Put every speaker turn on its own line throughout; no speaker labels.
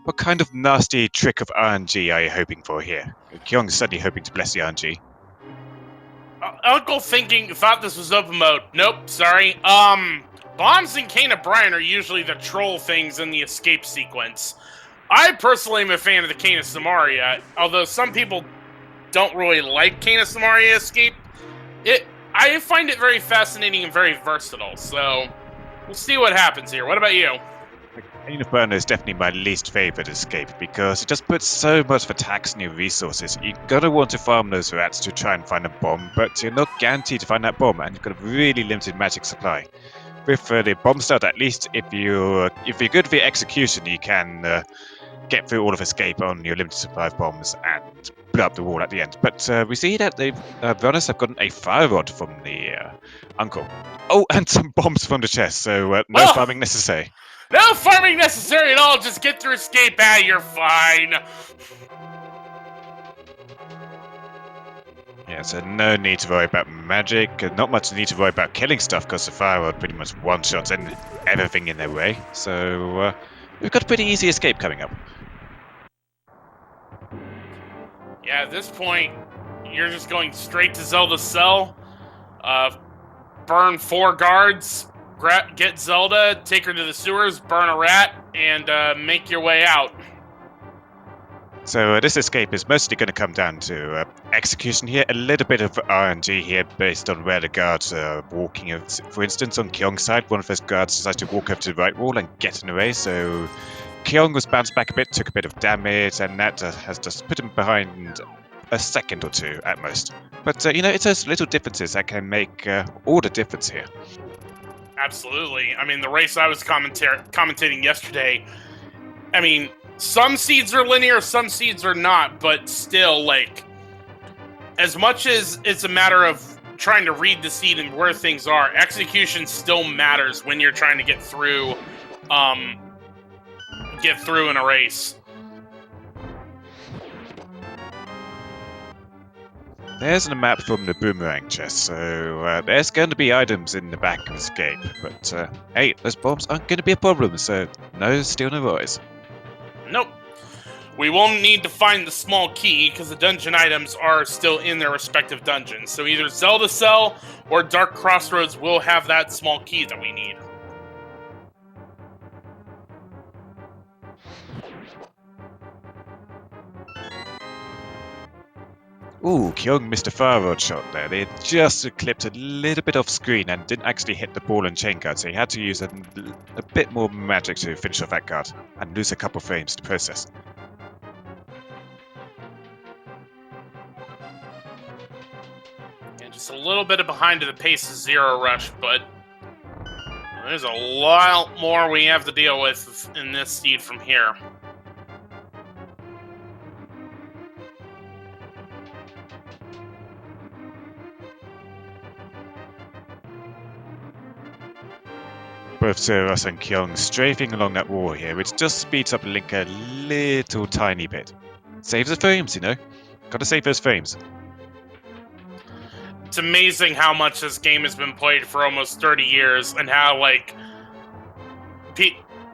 What kind of nasty trick of RNG are you hoping for here? Kyong's certainly hoping to bless the RNG.
Uncle thought this was open mode. Nope, sorry. Bombs in Kane O'Brien are usually the troll things in the escape sequence. I personally am a fan of the Kane of Samaria, although some people don't really like Kane of Samaria escape. I find it very fascinating and very versatile, so we'll see what happens here. What about you?
Kane of Burner is definitely my least favorite escape because it just puts so much of a tax on your resources. You're gonna want to farm those rats to try and find a bomb, but you're not guaranteed to find that bomb, and you've got a really limited magic supply. With the bomb start, at least if you're good for your execution, you can get through all of escape on your limited supply of bombs and blow up the wall at the end. But we see that the runners have gotten a fire rod from the uncle. Oh, and some bombs from the chest, so no farming necessary.
No farming necessary at all, just get through escape, you're fine.
Yeah, so no need to worry about magic, not much need to worry about killing stuff because the fire rod pretty much one-shots and everything in their way. So we've got a pretty easy escape coming up.
Yeah, at this point, you're just going straight to Zelda's cell, burn 4 guards, get Zelda, take her to the sewers, burn a rat, and make your way out.
So this escape is mostly going to come down to execution here, a little bit of RNG here based on where the guards are walking. For instance, on Kyong's side, one of those guards decided to walk over to the right wall and get in the way, so Kyong was bounced back a bit, took a bit of damage, and that has just put him behind a second or two at most. But, it's those little differences that can make all the difference here.
Absolutely. I mean, the race I was commentating yesterday, I mean, some seeds are linear, some seeds are not, but still, as much as it's a matter of trying to read the seed and where things are, execution still matters when you're trying to get through in a race.
There's a map from the boomerang chest, so there's going to be items in the back of escape, but hey, those bombs aren't going to be a problem, so no stealing the rise.
Nope. We won't need to find the small key, because the dungeon items are still in their respective dungeons, so either Zelda Cell or Dark Crossroads will have that small key that we need.
Ooh, Kyong missed a fire rod shot there. They just clipped a little bit off screen and didn't actually hit the ball and chain guard, so he had to use a bit more magic to finish off that guard and lose a couple frames to process.
And just a little bit behind to the pace of Zero Rush, but there's a lot more we have to deal with in this seed from here.
Both zerorush and Kyong strafing along that wall here, which just speeds up Link a little tiny bit. Saves the frames, Gotta save those frames.
It's amazing how much this game has been played for almost 30 years, and how,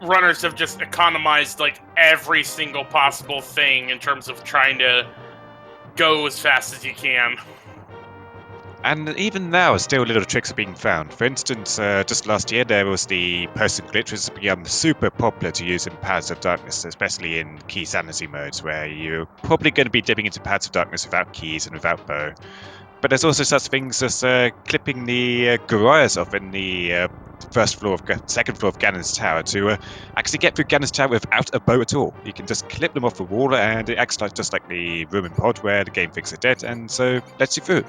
runners have just economized, every single possible thing in terms of trying to go as fast as you can.
And even now, still little tricks are being found. For instance, just last year there was the person glitch, which has become super popular to use in Paths of Darkness, especially in key sanity modes, where you're probably going to be dipping into Paths of Darkness without keys and without bow. But there's also such things as clipping the Gorias off in the second floor of Ganon's Tower to actually get through Ganon's Tower without a bow at all. You can just clip them off the wall, and it acts just like the Roman pod, where the game thinks they're dead, and so lets you through.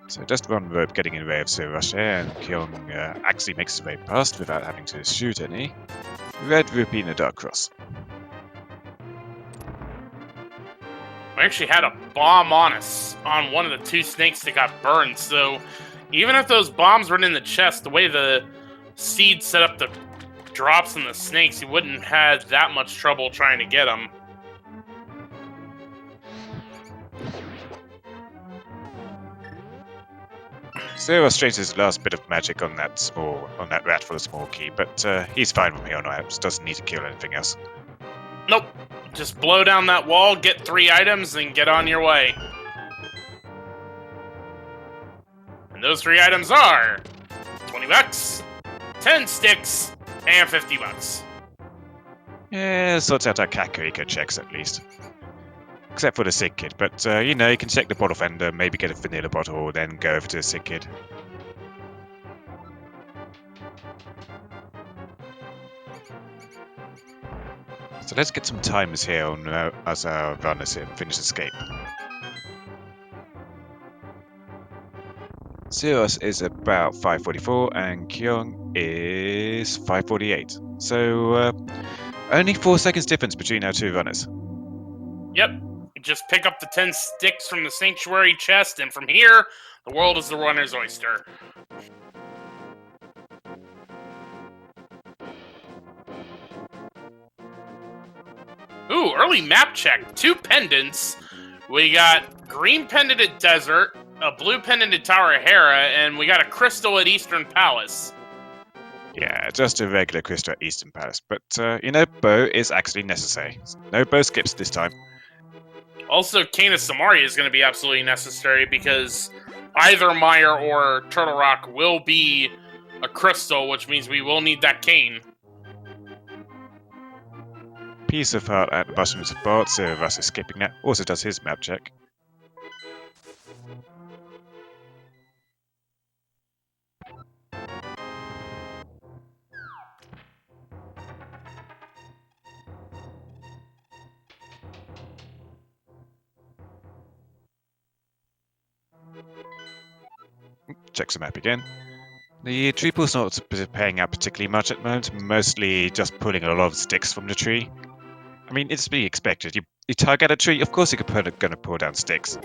So just one rope getting in the way of zerorush here, and Kyong actually makes his way past without having to shoot any. Red rupee and a dark cross.
We actually had a bomb on us, on one of the 2 snakes that got burned, so even if those bombs weren't in the chest, the way the seed set up the drops in the snakes, you wouldn't have had that much trouble trying to get them.
Zerorush traces his last bit of magic on that rat for the small key, but he's fine from here on out. Doesn't need to kill anything else.
Nope. Just blow down that wall, get 3 items, and get on your way. And those 3 items are 20 bucks, 10 sticks, and 50 bucks.
Yeah, sorts out our Kakariko checks at least. Except for the sick kid, but you know, you can check the bottle fender, maybe get a vanilla bottle, then go over to the sick kid. So let's get some timers here on as our runners here and finish escape. Zerorush is about 5:44 and Kyong is 5:48. So only 4 seconds difference between our 2 runners.
Yep. Just pick up the 10 sticks from the sanctuary chest, and from here, the world is the runner's oyster. Ooh, early map check. 2 pendants. We got green pendant at Desert, a blue pendant at Tower of Hera, and we got a crystal at Eastern Palace.
Yeah, just a regular crystal at Eastern Palace. But, you know, bow is actually necessary. No bow skips this time.
Also, Cane of Samaria is going to be absolutely necessary because either Mire or Turtle Rock will be a crystal, which means we will need that cane.
Piece of heart at the bottom of the board, so Russ is skipping that. Also does his map check. Checks the map again. The tree pool's not paying out particularly much at the moment, mostly just pulling a lot of sticks from the tree. I mean, it's to be expected. You target a tree, of course you're gonna pull down sticks.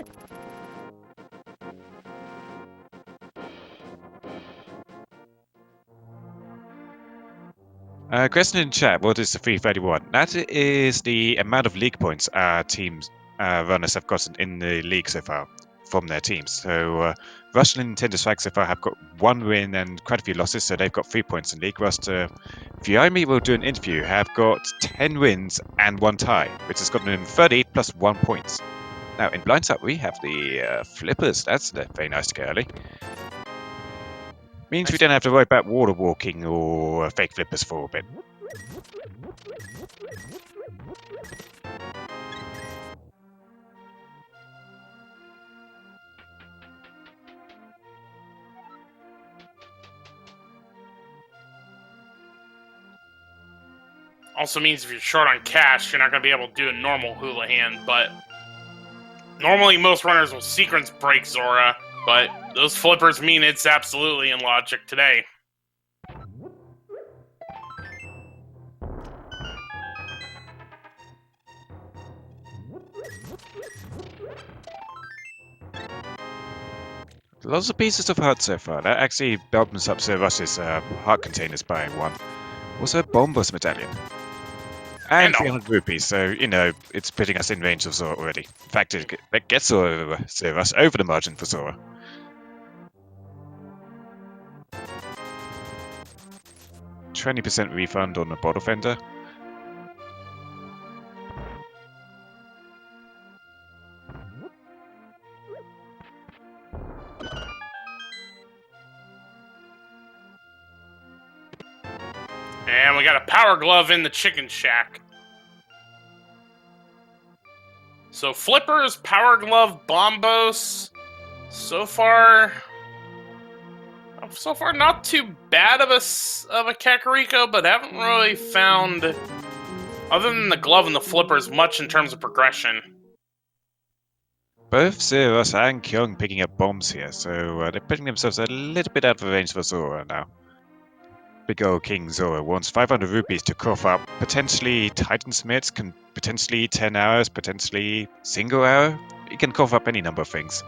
Question in chat, what is the 331? That is the amount of league points our teams runners have gotten in the league so far from their teams. So Russian and Nintendo Swag so far have got 1 win and quite a few losses, so they've got 3 points in league. Whilst Fiami will do an interview, have got 10 wins and 1 tie, which has gotten them 30 plus 1 points. Now in blindside we have the flippers. That's very nice to get early. Means we don't have to worry about water walking or fake flippers for a bit.
Also means if you're short on cash, you're not going to be able to do a normal hula hand, but normally most runners will sequence break Zora, but those flippers mean it's absolutely in logic today.
Lots of pieces of heart so far. That actually opens up Sir Russ's heart containers by 1. Also a Bombos medallion. And 300 rupees, so, you know, it's putting us in range of Zora already. In fact, it gets Sir Russ over the margin for Zora. %20 refund on the bottle fender.
And we got a power glove in the chicken shack. So flippers, power glove, bombos. So far not too bad of a Kakariko, but haven't really found, other than the glove and the flippers, much in terms of progression.
Both Zerorush and Kyong picking up bombs here, so they're putting themselves a little bit out of range for Zora now. Big old King Zora wants 500 rupees to cough up potentially Titan Smiths, potentially 10 hours, potentially single hour. He can cough up any number of things.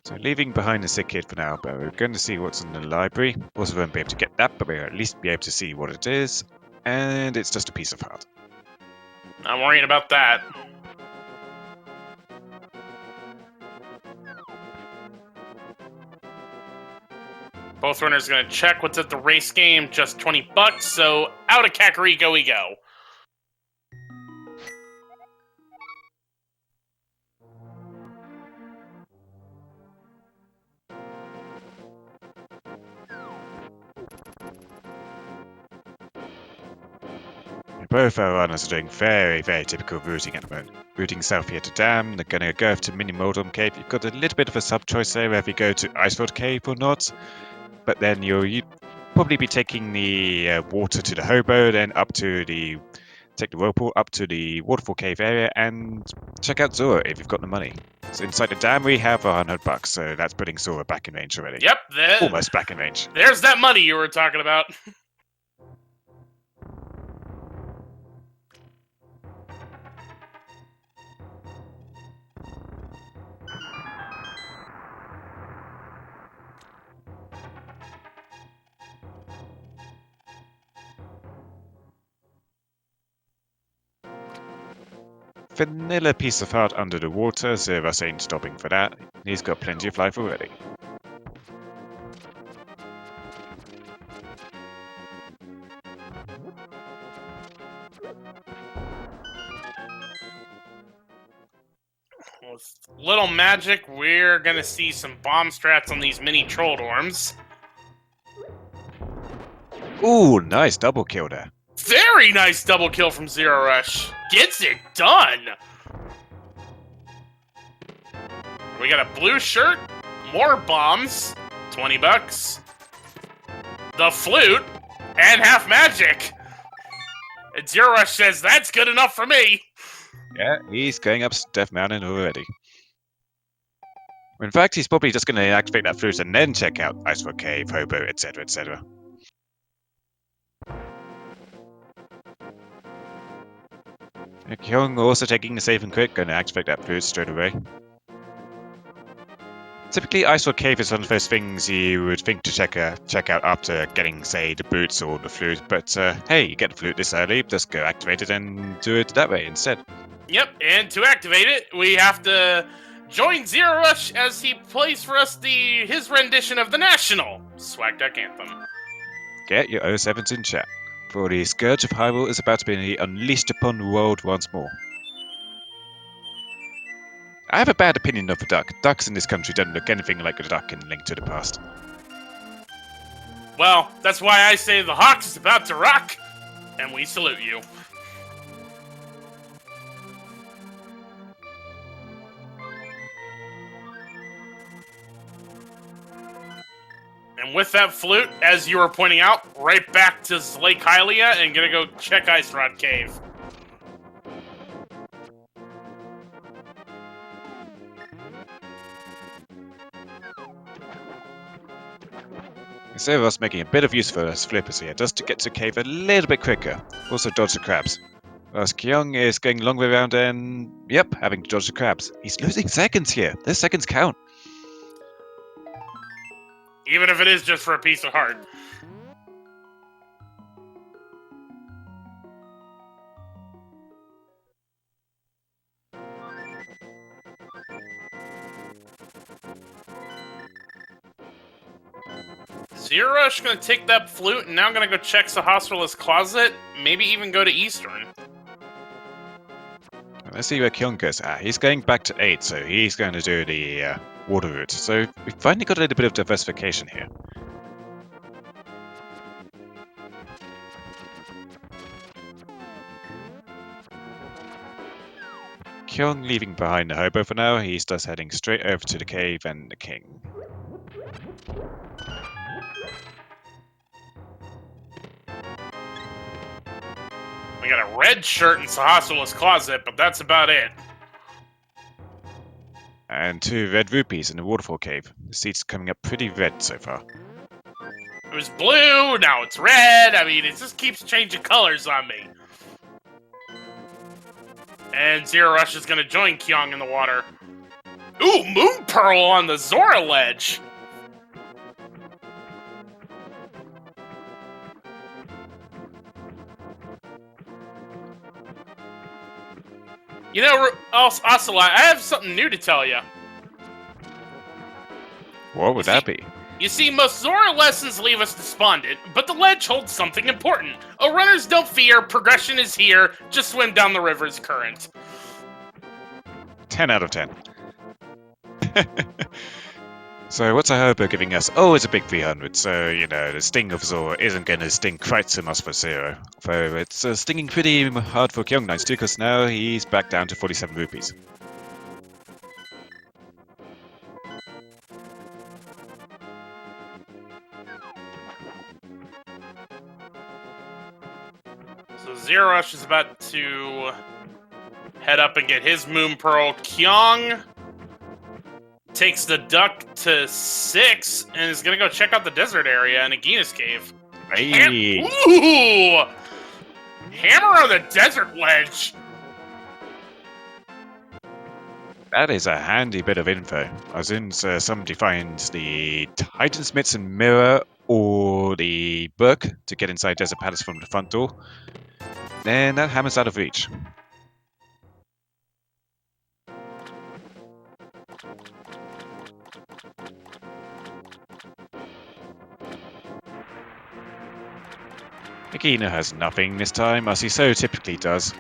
So leaving behind the sick kid for now, but we're going to see what's in the library. Also won't be able to get that, but we'll at least be able to see what it is. And it's just a piece of heart.
Not worrying about that. Both runners are going to check what's at the race game. Just $20, so out of Kakariko we go.
Both our runners are doing very, very typical routing at the moment. Routing south here to Dam, they're going to go to Mini Moldom Cave. You've got a little bit of a sub-choice there whether you go to Icefield Cave or not. But then you'd probably be taking the water to the Hobo, then take the whirlpool up to the Waterfall Cave area and check out Zora if you've got the money. So inside the dam we have $100, so that's putting Zora back in range already.
Yep,
almost back in range.
There's that money you were talking about.
Vanilla piece of heart under the water, Zerorush ain't stopping for that. He's got plenty of life already.
With little magic, we're gonna see some bomb strats on these mini troll dorms.
Ooh, nice double kill there.
Very nice double kill from Zerorush. Gets it done. We got a blue shirt, more bombs, $20. The flute, and half magic. And Zerorush says, that's good enough for me.
Yeah, he's going up Death Mountain already. In fact, he's probably just going to activate that flute and then check out Icefield Cave, Hobo, etc., etc. Kyong also taking the save and quick, going to activate that flute straight away. Typically, Icefield Cave is one of those things you would think to check out after getting, say, the boots or the flute, but hey, you get the flute this early, just go activate it and do it that way instead.
Yep, and to activate it, we have to join Zerorush as he plays for us his rendition of the National Swag Deck Anthem.
Get your 07s in chat, for the Scourge of Hyrule is about to be unleashed upon the world once more. I have a bad opinion of the duck. Ducks in this country don't look anything like a duck in Link to the Past.
Well, that's why I say the Hawk is about to rock, and we salute you. And with that flute, as you were pointing out, right back to Lake Hylia and gonna go check Ice Rod Cave.
Zerorush making a bit of use for his flippers here, just to get to cave a little bit quicker. Also dodge the crabs. Whereas Kyong is going long way around and, yep, having to dodge the crabs. He's losing seconds here. Those seconds count.
Even if it is just for a piece of heart. Zerorush gonna take that flute and now gonna go check Sahasrarla's closet, maybe even go to Eastern.
Let's see where Kyong goes. He's going back to 8, so he's going to do the water route. So we finally got a little bit of diversification here. Kyong leaving behind the hobo for now. He's just heading straight over to the cave and the king.
We got a red shirt in Sahasrarla's closet, but that's about it.
And 2 red rupees in the waterfall cave. The seat's coming up pretty red so far.
It was blue, now it's red. I mean, it just keeps changing colors on me. And Zerorush is gonna join Kyong in the water. Ooh, Moon Pearl on the Zora ledge. You know, Ocelot, I have something new to tell you.
What would that be?
You see, most Zora lessons leave us despondent, but the ledge holds something important. Oh, runners don't fear, progression is here, just swim down the river's current.
10 out of 10. So what's Ahobo giving us? Oh, it's a big 300, so, you know, the sting of Zora isn't going to sting quite so much for Zero. Though it's stinging pretty hard for Kyong92 because now he's back down to 47 rupees.
So Zerorush is about to head up and get his Moon Pearl. Kyong takes the duck to 6 and is going to go check out the desert area in Agina's cave.
Hey.
Ooh! Hammer on the desert ledge!
That is a handy bit of info. As soon as somebody finds the Titansmiths and Mirror or the book to get inside Desert Palace from the front door, then that hammer's out of reach. Agina has nothing this time, as he so typically does.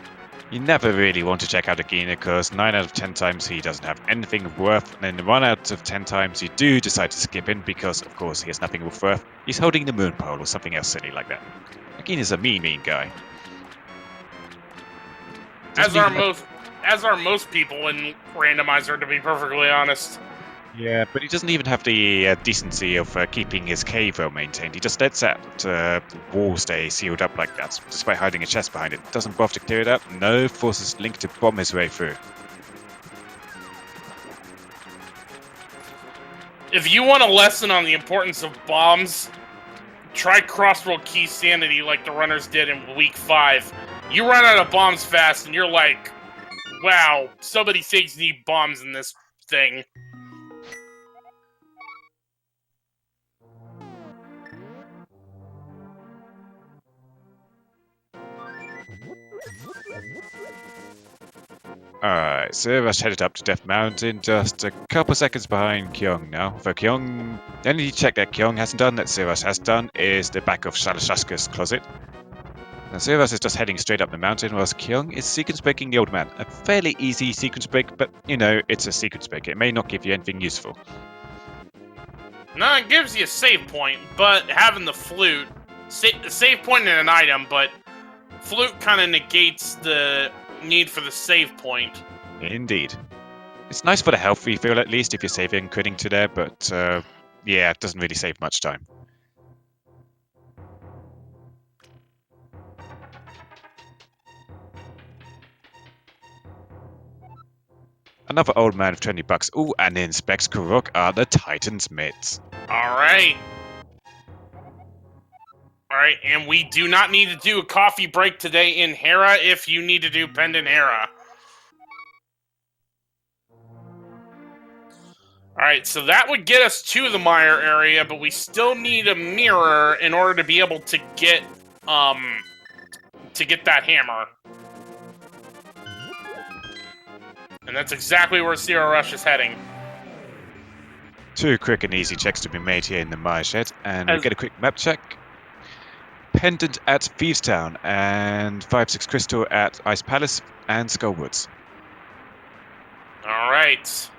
You never really want to check out Agina because 9 out of 10 times he doesn't have anything of worth, and then 1 out of 10 times you do decide to skip in because, of course, he has nothing of worth. He's holding the moon pole or something else silly like that. Agina's a mean guy.
As are most people in Randomizer, to be perfectly honest.
Yeah, but he doesn't even have the decency of keeping his cave well maintained. He just lets that wall stay sealed up like that, despite hiding a chest behind it. Doesn't bother to clear it up. No, forces Link to bomb his way through.
If you want a lesson on the importance of bombs, try crossroad key sanity like the runners did in week 5. You run out of bombs fast, and you're like, wow, so many things need bombs in this thing.
Alright, so Rush headed up to Death Mountain, just a couple seconds behind Kyong now. For Kyong, the only check that Kyong hasn't done that Zerorush has done is the back of Shalashaska's closet. Now Zerorush is just heading straight up the mountain, whilst Kyong is sequence breaking the old man. A fairly easy sequence break, but you know, it's a sequence break. It may not give you anything useful.
No, it gives you a save point, but having the flute, save point in an item, but flute kind of negates the need for the save point.
Indeed. It's nice for the health refill at least if you're saving critting to there, but yeah, it doesn't really save much time. Another old man of 20 bucks. Ooh, and in Specs Kurok are the Titansmiths.
Alright. Alright, and we do not need to do a coffee break today in Hera if you need to do Pendant Hera. Alright, so that would get us to the Mire area, but we still need a mirror in order to be able to get that hammer. And that's exactly where Zerorush is heading.
2 quick and easy checks to be made here in the Mire Shed, and we get a quick map check. Pendant at Thieves Town, and 5-6 Crystal at Ice Palace and Skullwoods.
Alright.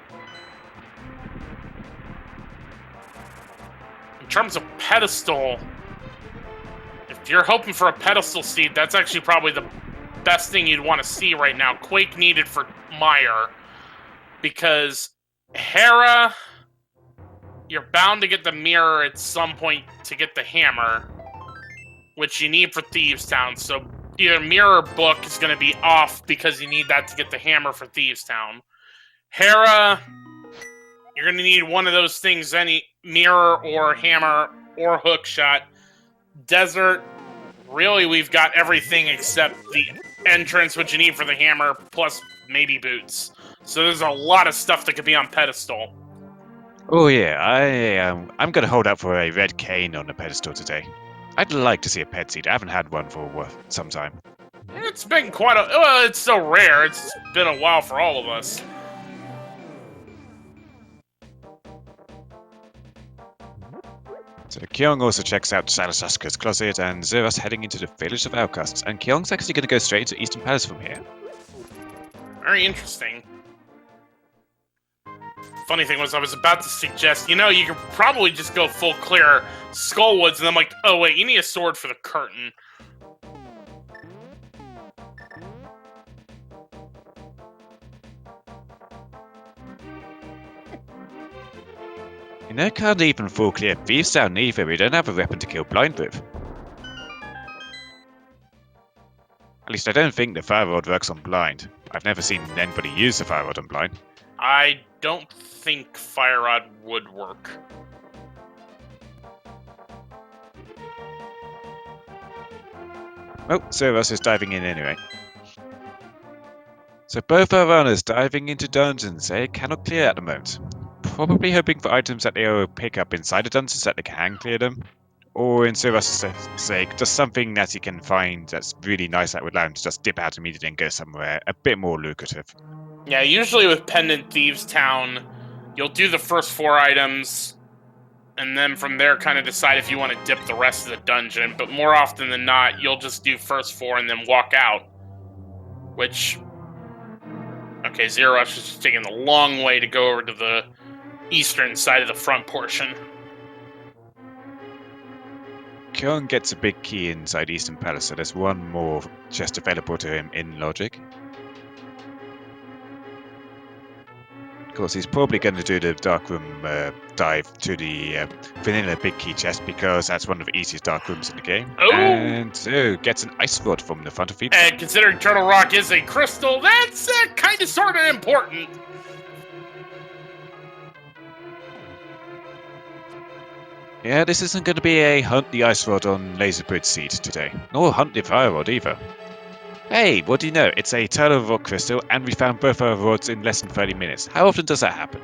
In terms of pedestal, if you're hoping for a pedestal seed, that's actually probably the best thing you'd want to see right now. Quake needed for Mire. Because Hera, you're bound to get the mirror at some point to get the hammer, which you need for Thieves Town. So either mirror or book is going to be off because you need that to get the hammer for Thieves Town. Hera, you're going to need one of those things, any mirror or hammer or hook shot. Desert, really we've got everything except the entrance, which you need for the hammer, plus maybe boots. So there's a lot of stuff that could be on pedestal.
Oh yeah, I'm gonna hold out for a red cane on the pedestal today. I'd like to see a pet seed. I haven't had one for some time.
It's been quite a... Well, it's so rare. It's been a while for all of us.
So Kyong also checks out Salasasuka's closet, and Zero's heading into the village of outcasts. And Kyong's actually going to go straight into Eastern Palace from here.
Very interesting. Funny thing was, I was about to suggest, you could probably just go full clear Skullwoods, and I'm like, oh wait, you need a sword for the curtain.
Can't even full clear Thieves Town either. We don't have a weapon to kill blind with. At least I don't think the fire rod works on blind. I've never seen anybody use the fire rod on blind.
I don't think fire rod would work.
Oh, Zeros is diving in anyway. So both our runners diving into dungeons they cannot clear at the moment. Probably hoping for items that they will pick up inside the dungeons that they can clear them. Or in Zeros' sake, just something that he can find that's really nice that would allow him to just dip out immediately and go somewhere a bit more lucrative.
Yeah, usually with Pendant Thieves Town, you'll do the first 4 items, and then from there kind of decide if you want to dip the rest of the dungeon, but more often than not, you'll just do first 4 and then walk out. Which, okay, Zero Rush is just taking the long way to go over to the eastern side of the front portion.
Kyong gets a big key inside Eastern Palace, so there's one more chest available to him in logic. Of course, he's probably going to do the dark room dive to the vanilla big key chest because that's one of the easiest dark rooms in the game.
Oh!
And gets an ice rod from the front of it.
And considering Turtle Rock is a crystal, that's kind of sort of important.
Yeah, this isn't going to be a hunt the ice rod on Laserbridge seed today, nor hunt the fire rod either. Hey, what do you know? It's a Turtle Rock crystal, and we found both our rods in less than 30 minutes. How often does that happen?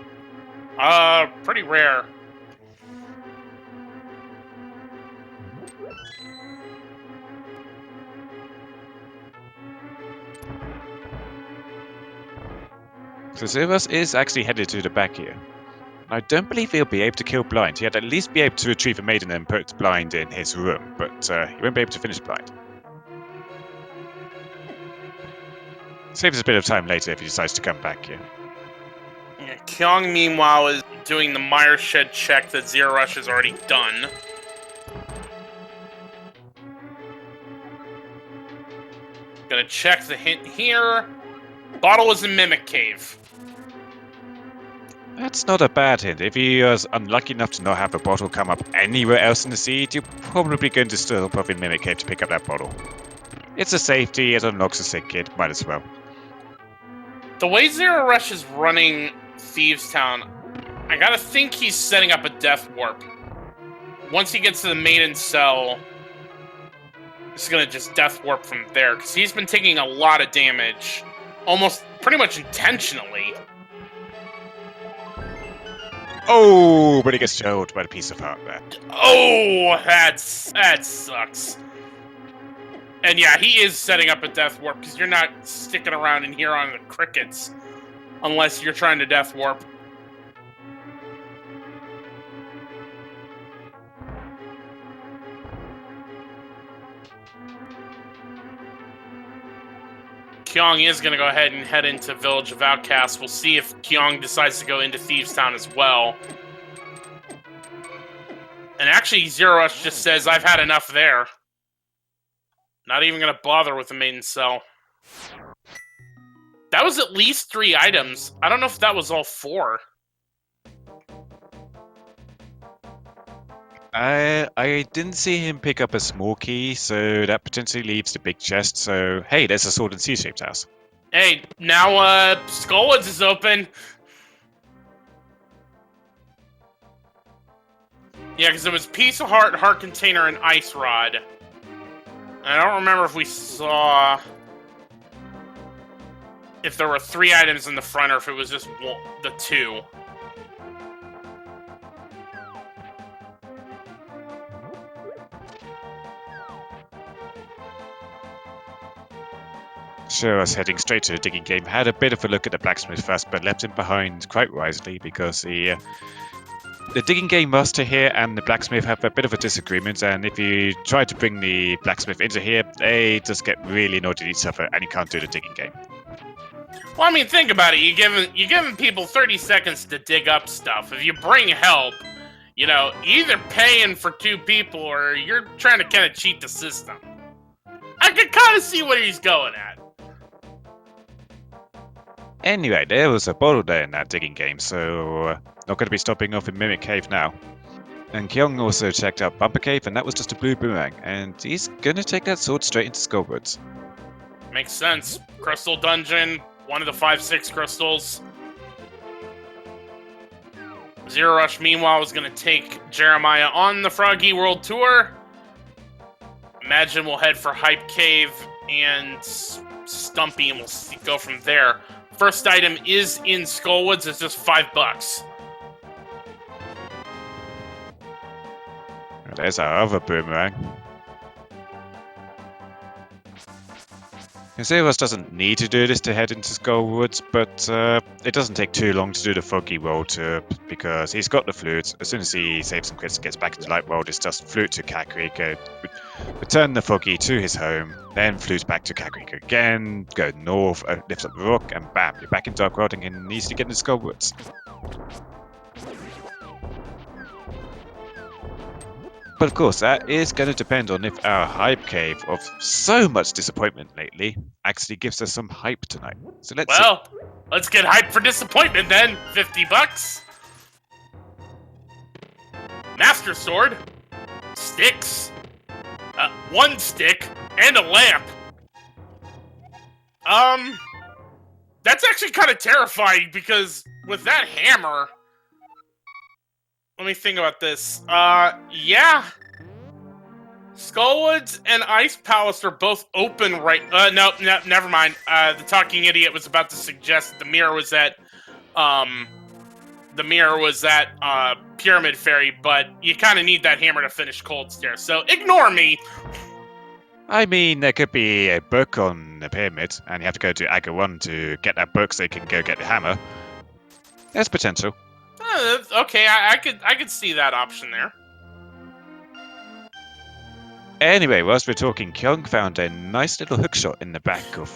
Pretty rare.
So Zeros is actually headed to the back here. I don't believe he'll be able to kill Blind. He'd at least be able to retrieve a maiden and put Blind in his room, but he won't be able to finish Blind. Saves us a bit of time later if he decides to come back here.
Yeah, Kyong, meanwhile, is doing the Mire Shed check that Zero Rush has already done. Gonna check the hint here. Bottle was in Mimic Cave.
That's not a bad hint. If he was unlucky enough to not have a bottle come up anywhere else in the seed, you're probably going to stop off in Mimic Cave to pick up that bottle. It's a safety, it unlocks a sick kid, might as well.
The way Zero Rush is running Thieves Town, I gotta think he's setting up a death warp. Once he gets to the maiden cell, he's gonna just death warp from there, because he's been taking a lot of damage, almost pretty much intentionally.
Oh, but he gets choked by the piece of heart there.
Oh, that sucks. And yeah, he is setting up a death warp, because you're not sticking around in here on the crickets unless you're trying to death warp. Kyong is going to go ahead and head into Village of Outcasts. We'll see if Kyong decides to go into Thieves Town as well. And actually, Zero Rush just says, I've had enough there. Not even going to bother with the maiden cell. That was at least 3 items. I don't know if that was all 4.
I didn't see him pick up a small key, so that potentially leaves the big chest. So, hey, there's a sword and C-shaped house.
Hey, now Skullwoods is open. Yeah, because it was Piece of Heart, Heart Container, and Ice Rod. I don't remember if we saw if there were 3 items in the front or if it was just the 2.
Sure, I was heading straight to the digging game. Had a bit of a look at the blacksmith first, but left him behind quite wisely because he the digging game master here and the blacksmith have a bit of a disagreement, and if you try to bring the blacksmith into here, they just get really annoyed at each other, and you can't do the digging game.
Well, I mean, think about it. You're giving people 30 seconds to dig up stuff. If you bring help, you know, either paying for 2 people or you're trying to kind of cheat the system. I can kind of see where he's going at.
Anyway, there was a bottle there in that digging game, so not going to be stopping off in Mimic Cave now. And Kyong also checked out Bumper Cave, and that was just a blue boomerang, and he's going to take that sword straight into Skullwoods.
Makes sense. Crystal Dungeon, one of the 5-6 crystals. Zero Rush, meanwhile, is going to take Jeremiah on the Froggy World Tour. Imagine we'll head for Hype Cave and Stumpy, and we'll go from there. First item is in Skullwoods. It's just $5.
There's our other boomerang. Zeros doesn't need to do this to head into Skullwoods, but it doesn't take too long to do the Foggy World Tour because he's got the flute. As soon as he saves some crits and gets back into Light World, it's just flute to Kakri, go return the Foggy to his home, then flute back to Kakri again, go north, lift up the rock, and bam, you're back in Dark World and can easily get into Skullwoods. But of course, that is going to depend on if our Hype Cave of so much disappointment lately actually gives us some hype tonight. So let's see.
Let's get hyped for disappointment then. $50. Master Sword. Sticks. 1 stick. And a lamp. That's actually kind of terrifying because with that hammer... Let me think about this. Yeah. Skullwoods and Ice Palace are both open right... No, never mind. The talking idiot was about to suggest that the mirror was at... Pyramid Fairy, but you kind of need that hammer to finish Cold Stare, so ignore me!
I mean, there could be a book on the pyramid, and you have to go to Aga 1 to get that book so you can go get the hammer. There's potential.
Okay, I could see that option there.
Anyway, whilst we're talking, Kyong found a nice little hookshot in the back of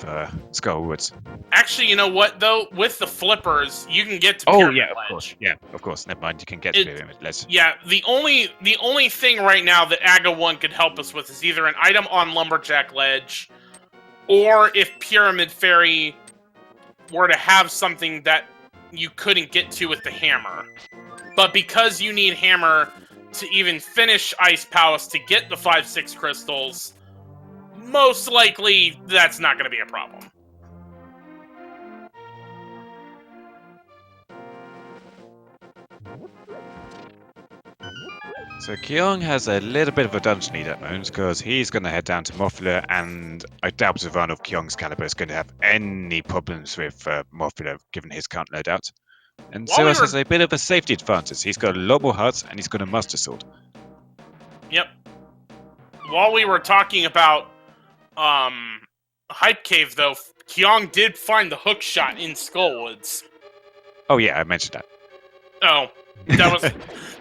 Skullwoods.
Actually, you know what, though? With the flippers, you can get to Pyramid Ledge.
Of course. Yeah, of course. Never mind, you can get to Pyramid Ledge.
Yeah, the only thing right now that Aga 1 could help us with is either an item on Lumberjack Ledge, or if Pyramid Fairy were to have something that you couldn't get to with the hammer. But because you need hammer to even finish Ice Palace to get the 5-6 crystals, most likely that's not going to be a problem.
So Kyong has a little bit of a dungeon lead at the moment because he's going to head down to Mothula, and I doubt a run of Kyong's caliber is going to have any problems with Mothula given his current loadout. And Zeros has a bit of a safety advantage. He's got a lot more hearts and he's got a Master Sword.
Yep. While we were talking about Hype Cave, though, Kyong did find the hook shot in Skullwoods.
Oh yeah, I mentioned that.
Oh, that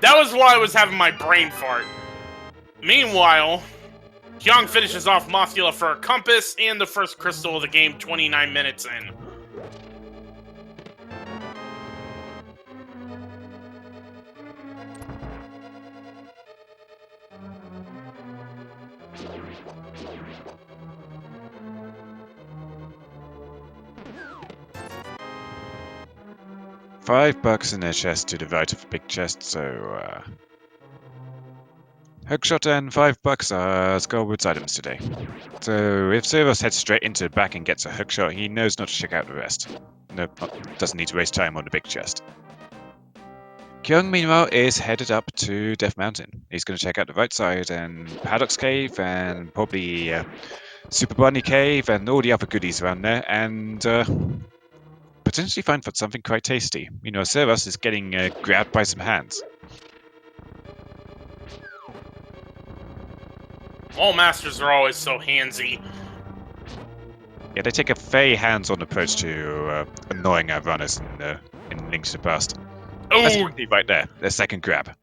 was why I was having my brain fart. Meanwhile, Kyong finishes off Mothula for a compass and the first crystal of the game 29 minutes in.
$5 in a chest to the right of the big chest, so hookshot and $5 are Skullwoods items today. So if Zeros heads straight into the back and gets a hookshot, he knows not to check out the rest. Nope, doesn't need to waste time on the big chest. Kyong, meanwhile, is headed up to Death Mountain. He's going to check out the right side and Paddock's Cave and probably Super Bunny Cave and all the other goodies around there, and potentially find something quite tasty. You know, Zeros is getting grabbed by some hands.
All masters are always so handsy.
Yeah, they take a very hands-on approach to annoying our runners in Links to the Past. That's
Oh,
right there. The second grab.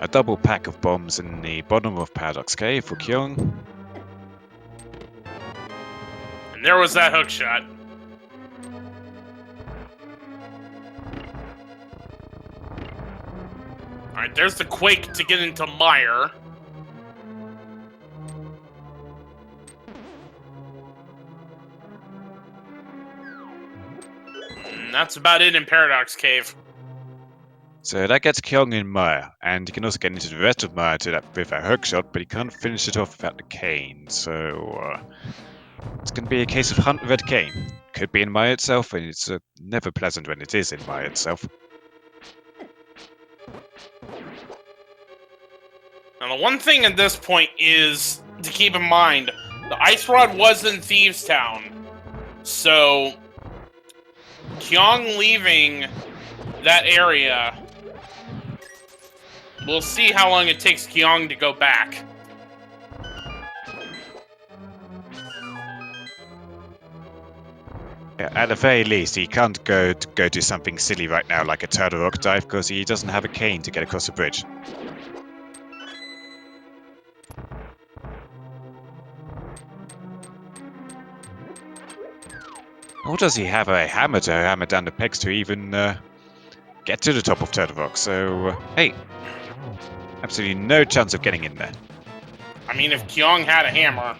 A double pack of bombs in the bottom of Paradox Cave for Kyong.
and there was that hook shot. Alright, there's the Quake to get into Mire. And that's about it in Paradox Cave.
So that gets Kyong in Mire, and he can also get into the rest of Mire with a hook shot, but he can't finish it off without the cane. So it's going to be a case of hunt red cane. Could be in Mire itself, and it's never pleasant when it is in Mire itself.
Now, the one thing at this point is to keep in mind, the Ice Rod was in Thieves Town. So, Kyong leaving that area, we'll see how long it takes Kyong to go back.
Yeah, at the very least, he can't go do something silly right now like a turtle rock dive because he doesn't have a cane to get across the bridge. Or does he have a hammer to hammer down the pegs to even get to the top of Turtle Rock? So, hey, absolutely no chance of getting in there.
I mean, if Kyong had a hammer.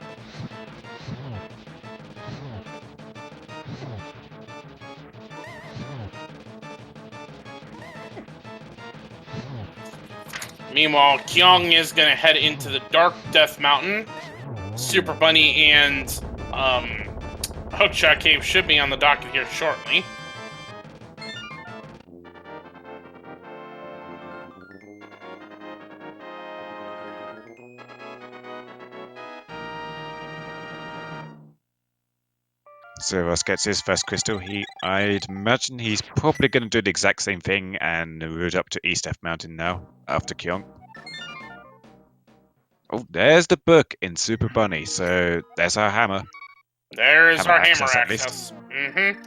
Meanwhile, Kyong is going to head into the Dark Death Mountain. Super Bunny and Hookshot Cave should be on the docket here shortly.
So Ross gets his first crystal. I'd imagine he's probably going to do the exact same thing and route up to East F Mountain now, after Kyong. Oh, there's the book in Super Bunny, so there's our hammer.
There's
Hammer
our hammer
access, at
access. Mm-hmm.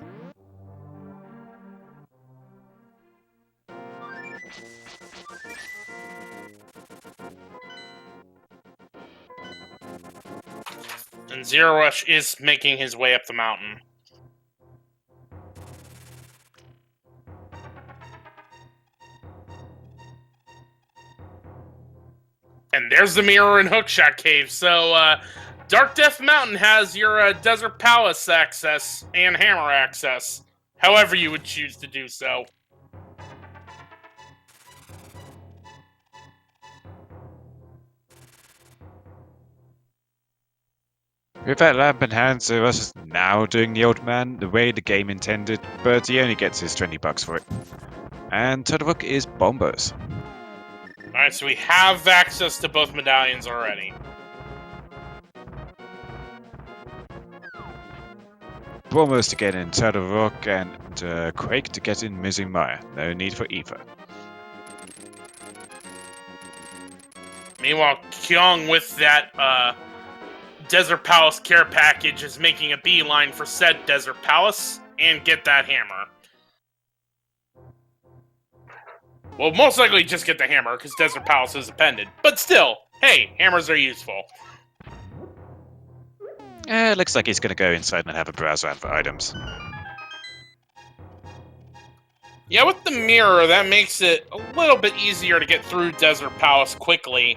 And Zero Rush is making his way up the mountain. And there's the mirror and Hookshot Cave. So, Dark Death Mountain has your Desert Palace access and hammer access. However you would choose to do so.
With that lamp in hand, so Ross is now doing the old man the way the game intended, but he only gets his $20 for it. And Turtle Rock is bombers.
Alright, so we have access to both medallions already.
Bombers to get in Turtle Rock and Quake to get in Missing Mire. No need for either.
Meanwhile, Kyong with that Desert Palace care package is making a beeline for said Desert Palace and get that hammer. Well, most likely just get the hammer, because Desert Palace is appended. But still, hey, hammers are useful.
It looks like he's going to go inside and have a browse around for items.
Yeah, with the mirror, that makes it a little bit easier to get through Desert Palace quickly.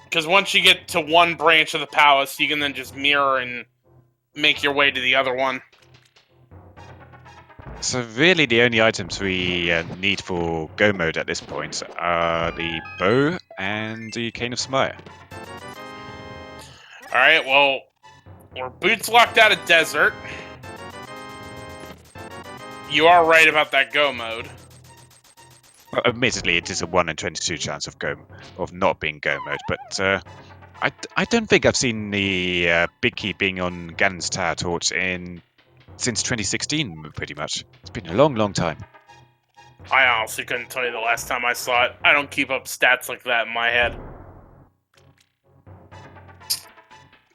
Because once you get to one branch of the palace, you can then just mirror and make your way to the other one.
So really the only items we need for go mode at this point are the bow and the Cane of Smire.
Alright, well, we're boots locked out of desert. You are right about that go mode.
Well, admittedly, it is a 1 in 22 chance of not being go mode, but I don't think I've seen the big key being on Ganon's Tower Torch since 2016, pretty much. It's been a long, long time.
I honestly couldn't tell you the last time I saw it. I don't keep up stats like that in my head.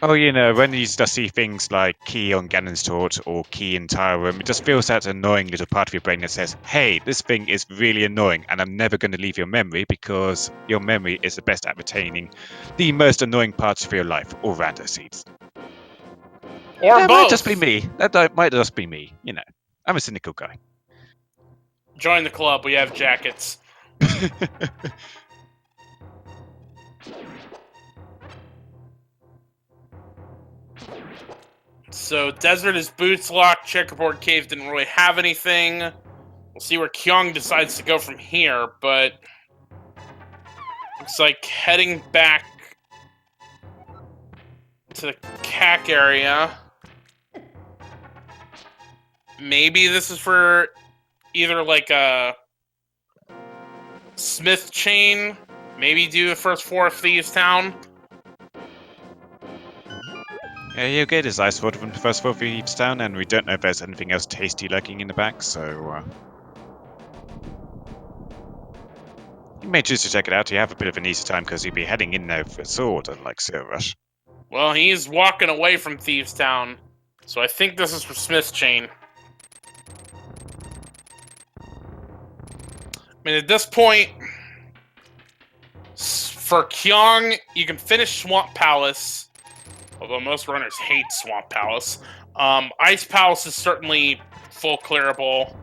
Oh, you know, when you just see things like key on Ganon's torch or key in Tire Room, it just feels that annoying little part of your brain that says, hey, this thing is really annoying and I'm never going to leave your memory because your memory is the best at retaining the most annoying parts of your life, or rando seeds.
Or
That
both.
might just be me. That might just be me. You know, I'm a cynical guy.
Join the club. We have jackets. So, desert is boots locked. Checkerboard cave didn't really have anything. We'll see where Kyong decides to go from here, but looks like heading back to the CAC area. Maybe this is for either like a Smith chain. Maybe do the first floor of Thieves Town.
Yeah, you get his ice water from the first floor of Thieves Town, and we don't know if there's anything else tasty lurking in the back, so you may choose to check it out. You have a bit of an easy time because you'll be heading in there for a sword, unlike Zero Rush.
Well, he's walking away from Thieves Town, so I think this is for Smith's chain. I mean, at this point, for Kyong, you can finish Swamp Palace, although most runners hate Swamp Palace. Ice Palace is certainly full clearable.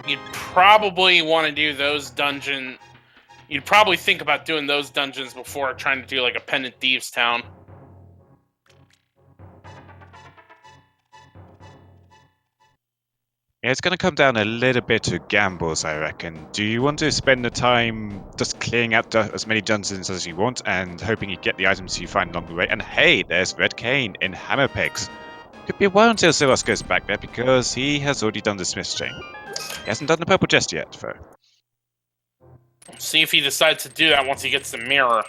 You'd probably want to do those dungeons. You'd probably think about doing those dungeons before trying to do like a Pendant Thieves Town.
Yeah, it's going to come down a little bit to gambles, I reckon. Do you want to spend the time just clearing out as many dungeons as you want and hoping you get the items you find along the way? And hey, there's Red Cane in Hammer Pegs. Could be a while until Zeros goes back there because he has already done the Smith's chain. He hasn't done the Purple Chest yet, though.
See if he decides to do that once he gets the mirror.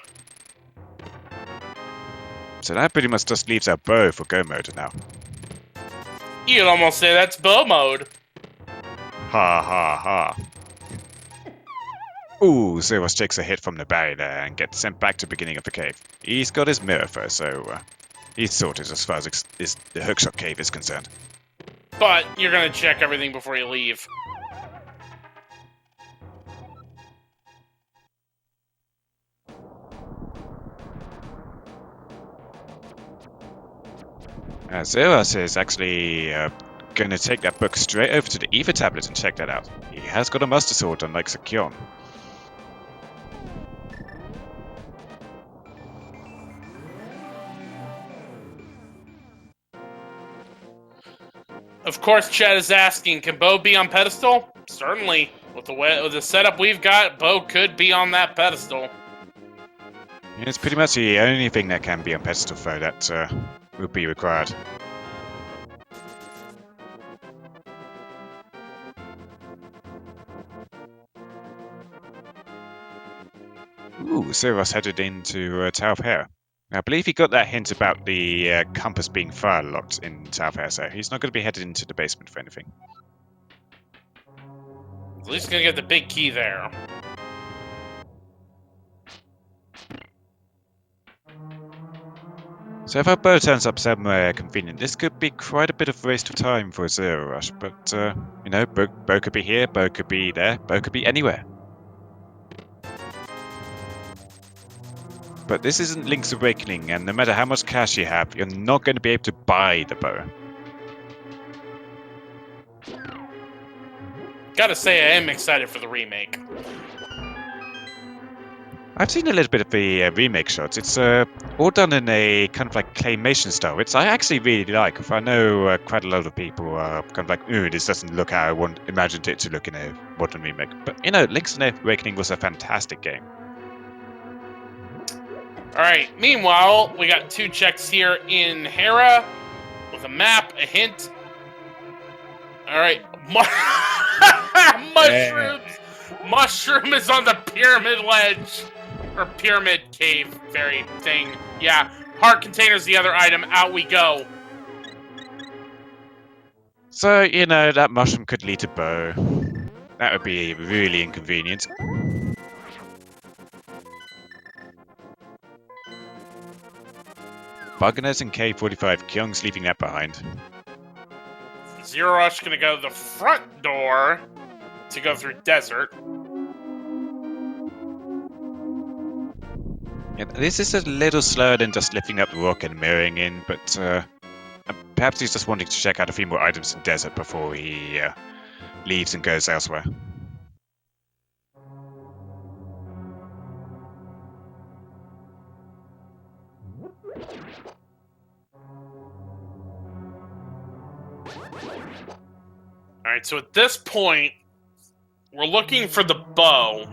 So that pretty much just leaves our bow for go mode now.
You could almost say that's bow mode.
Ha ha ha. Ooh, Zeros takes a hit from the barrier there and gets sent back to the beginning of the cave. He's got his mirror first, so he's sorted as far as the Hookshot Cave is concerned.
But you're gonna check everything before you leave.
Zeros is actually going to take that book straight over to the Ether tablet and check that out. He has got a Master Sword, unlike Sakion.
Of course, Chad is asking, can Bo be on pedestal? Certainly. With the setup we've got, Bo could be on that pedestal.
It's pretty much the only thing that can be on pedestal, though, that would be required. Ooh, Zeros headed into Tower of Hair. I believe he got that hint about the compass being fire locked in Tower of Hair, so he's not going to be headed into the basement for anything.
At least gonna get the big key there.
So if our bow turns up somewhere convenient, this could be quite a bit of a waste of time for Zero Rush, but, you know, bow could be here, bow could be there, bow could be anywhere. But this isn't Link's Awakening, and no matter how much cash you have, you're not going to be able to buy the bow.
Gotta say, I am excited for the remake.
I've seen a little bit of the remake shots. It's all done in a kind of like claymation style, which I actually really like. If I know quite a lot of people are kind of like, ooh, this doesn't look how I imagined it to look in a modern remake. But, you know, Link's Awakening was a fantastic game.
Alright, meanwhile, we got 2 checks here in Hera with a map, a hint. Alright, mushrooms! Mushroom is on the pyramid ledge. Or pyramid cave fairy thing. Yeah, heart container's the other item. Out we go.
So, you know, that mushroom could lead to bow. That would be really inconvenient. Bugginers and K45, Kyong's leaving that behind.
Zero Rush gonna go to the front door to go through desert.
Yeah, this is a little slower than just lifting up the rock and mirroring in, but perhaps he's just wanting to check out a few more items in desert before he leaves and goes elsewhere.
Alright, so at this point, we're looking for the bow.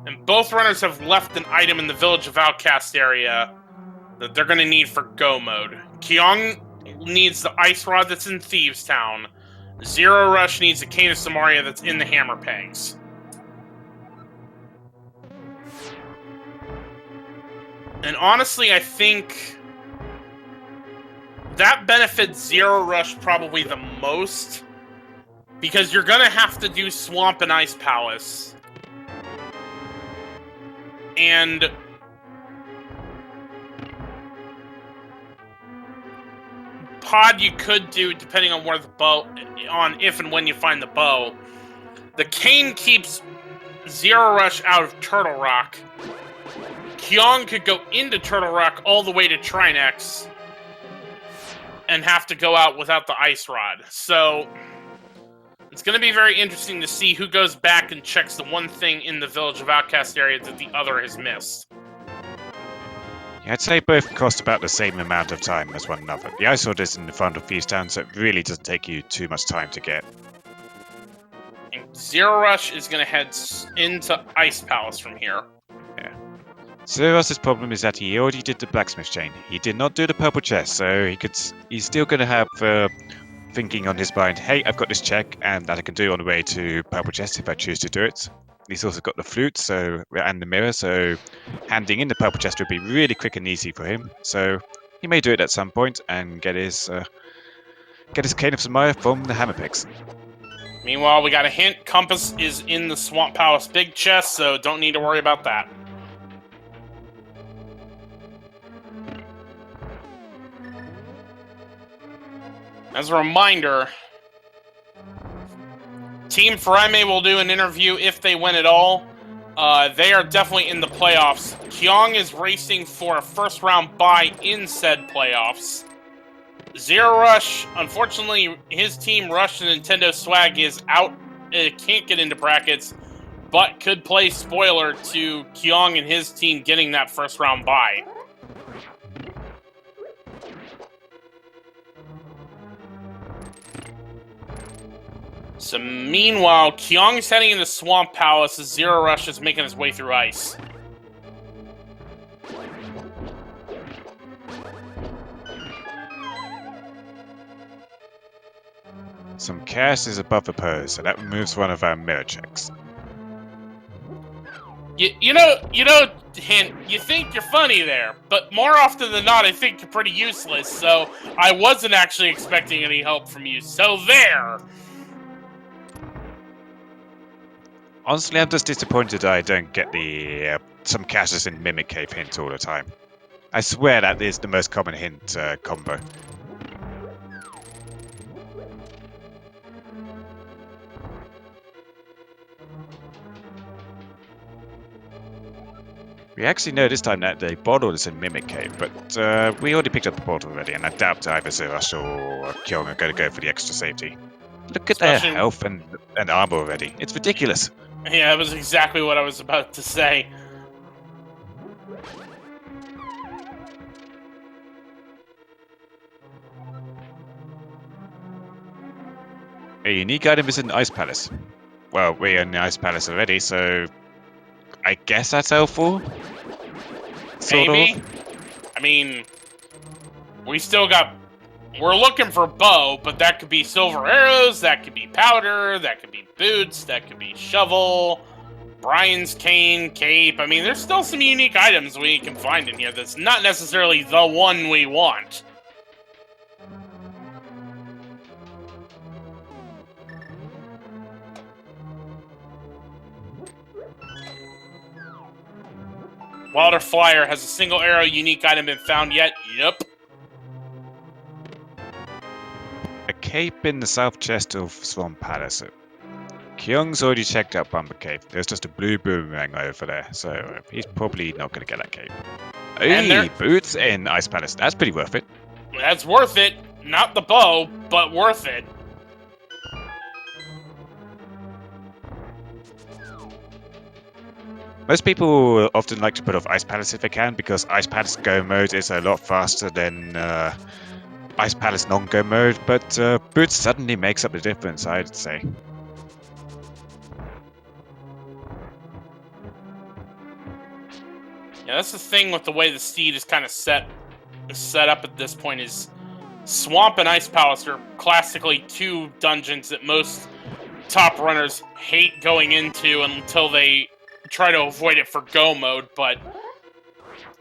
And both runners have left an item in the Village of Outcast area that they're going to need for go mode. Kyong needs the ice rod that's in Thieves Town. Zero Rush needs the cane of Samaria that's in the hammer pegs. And honestly, I think that benefits Zero Rush probably the most, because you're going to have to do Swamp and Ice Palace. And pod you could do, depending on where the bow, on if and when you find the bow. The cane keeps Zero Rush out of Turtle Rock. Kyong could go into Turtle Rock all the way to Trinex and have to go out without the ice rod. So it's going to be very interesting to see who goes back and checks the one thing in the Village of Outcast area that the other has missed.
Yeah, I'd say both cost about the same amount of time as one another. The ice rod is in the front of Thieves Town, so it really doesn't take you too much time to get.
And Zero Rush is going to head into Ice Palace from here.
Yeah. Zerorush's problem is that he already did the blacksmith chain. He did not do the purple chest, so he's still going to have thinking on his mind, hey, I've got this check, and that I can do on the way to purple chest if I choose to do it. He's also got the flute, and the mirror, so handing in the purple chest would be really quick and easy for him. So he may do it at some point and get his cane of Samaya from the hammer picks.
Meanwhile, we got a hint. Compass is in the Swamp Palace big chest, so don't need to worry about that. As a reminder, Team Ferime will do an interview if they win at all. They are definitely in the playoffs. Kyong is racing for a first round bye in said playoffs. Zero Rush, unfortunately, his team Rush and Nintendo Swag is out. It can't get into brackets, but could play spoiler to Kyong and his team getting that first round bye. So meanwhile, Kyong's heading into Swamp Palace as Zero Rush is making his way through ice.
Some chaos is above the pose, so that removes one of our mirror checks.
You know, hint, you think you're funny there, but more often than not, I think you're pretty useless, so I wasn't actually expecting any help from you, so there!
Honestly, I'm just disappointed I don't get the some caches in Mimic Cave hint all the time. I swear that is the most common hint combo. We actually know this time that the bottle is in Mimic Cave, but we already picked up the bottle already, and I doubt either Zerorush or Kyong are going to go for the extra safety. Look at their health and armor already. It's ridiculous.
Yeah, that was exactly what I was about to say.
A unique item is in the Ice Palace. Well, we're in the Ice Palace already, so I guess that's helpful.
Maybe. I mean, we're looking for bow, but that could be silver arrows, that could be powder, that could be boots, that could be shovel, Brian's cane, cape. I mean, there's still some unique items we can find in here that's not necessarily the one we want. Wilder Flyer, has a single arrow unique item been found yet? Yep.
A cape in the south chest of Swamp Palace. Kyung's already checked out Bumper Cave. There's just a blue boomerang over there, so he's probably not going to get that cape. Hey, boots in Ice Palace. That's pretty worth it.
That's worth it. Not the bow, but worth it.
Most people often like to put off Ice Palace if they can, because Ice Palace Go mode is a lot faster than Ice Palace non-Go mode, but boots suddenly makes up the difference, I'd say.
Yeah, that's the thing with the way the Steed is kind of set up at this point is Swamp and Ice Palace are classically two dungeons that most top runners hate going into until they try to avoid it for Go mode, but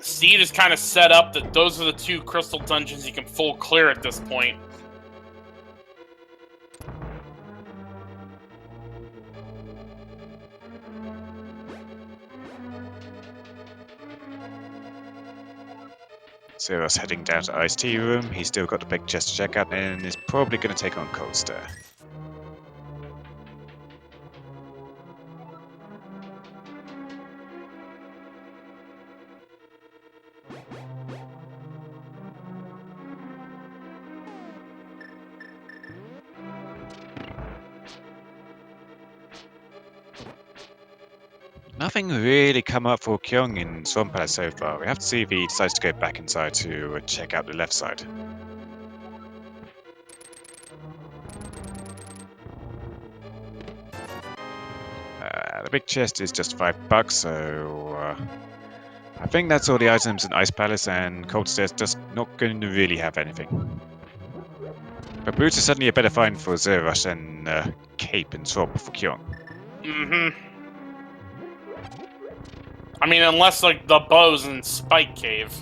Steed is kind of set up that those are the two crystal dungeons you can full clear at this point.
Zero's heading down to Ice Tea Room. He's still got the big chest to check out and is probably going to take on Cold Stare. Nothing really come up for Kyung in Swamp Palace so far. We have to see if he decides to go back inside to check out the left side. The big chest is just $5, so I think that's all the items in Ice Palace, and Cold Stare's just not going to really have anything. But boots is suddenly a better find for zerorush than cape and swap for Kyung.
Mm-hmm. I mean, unless, like, the bows in Spike Cave.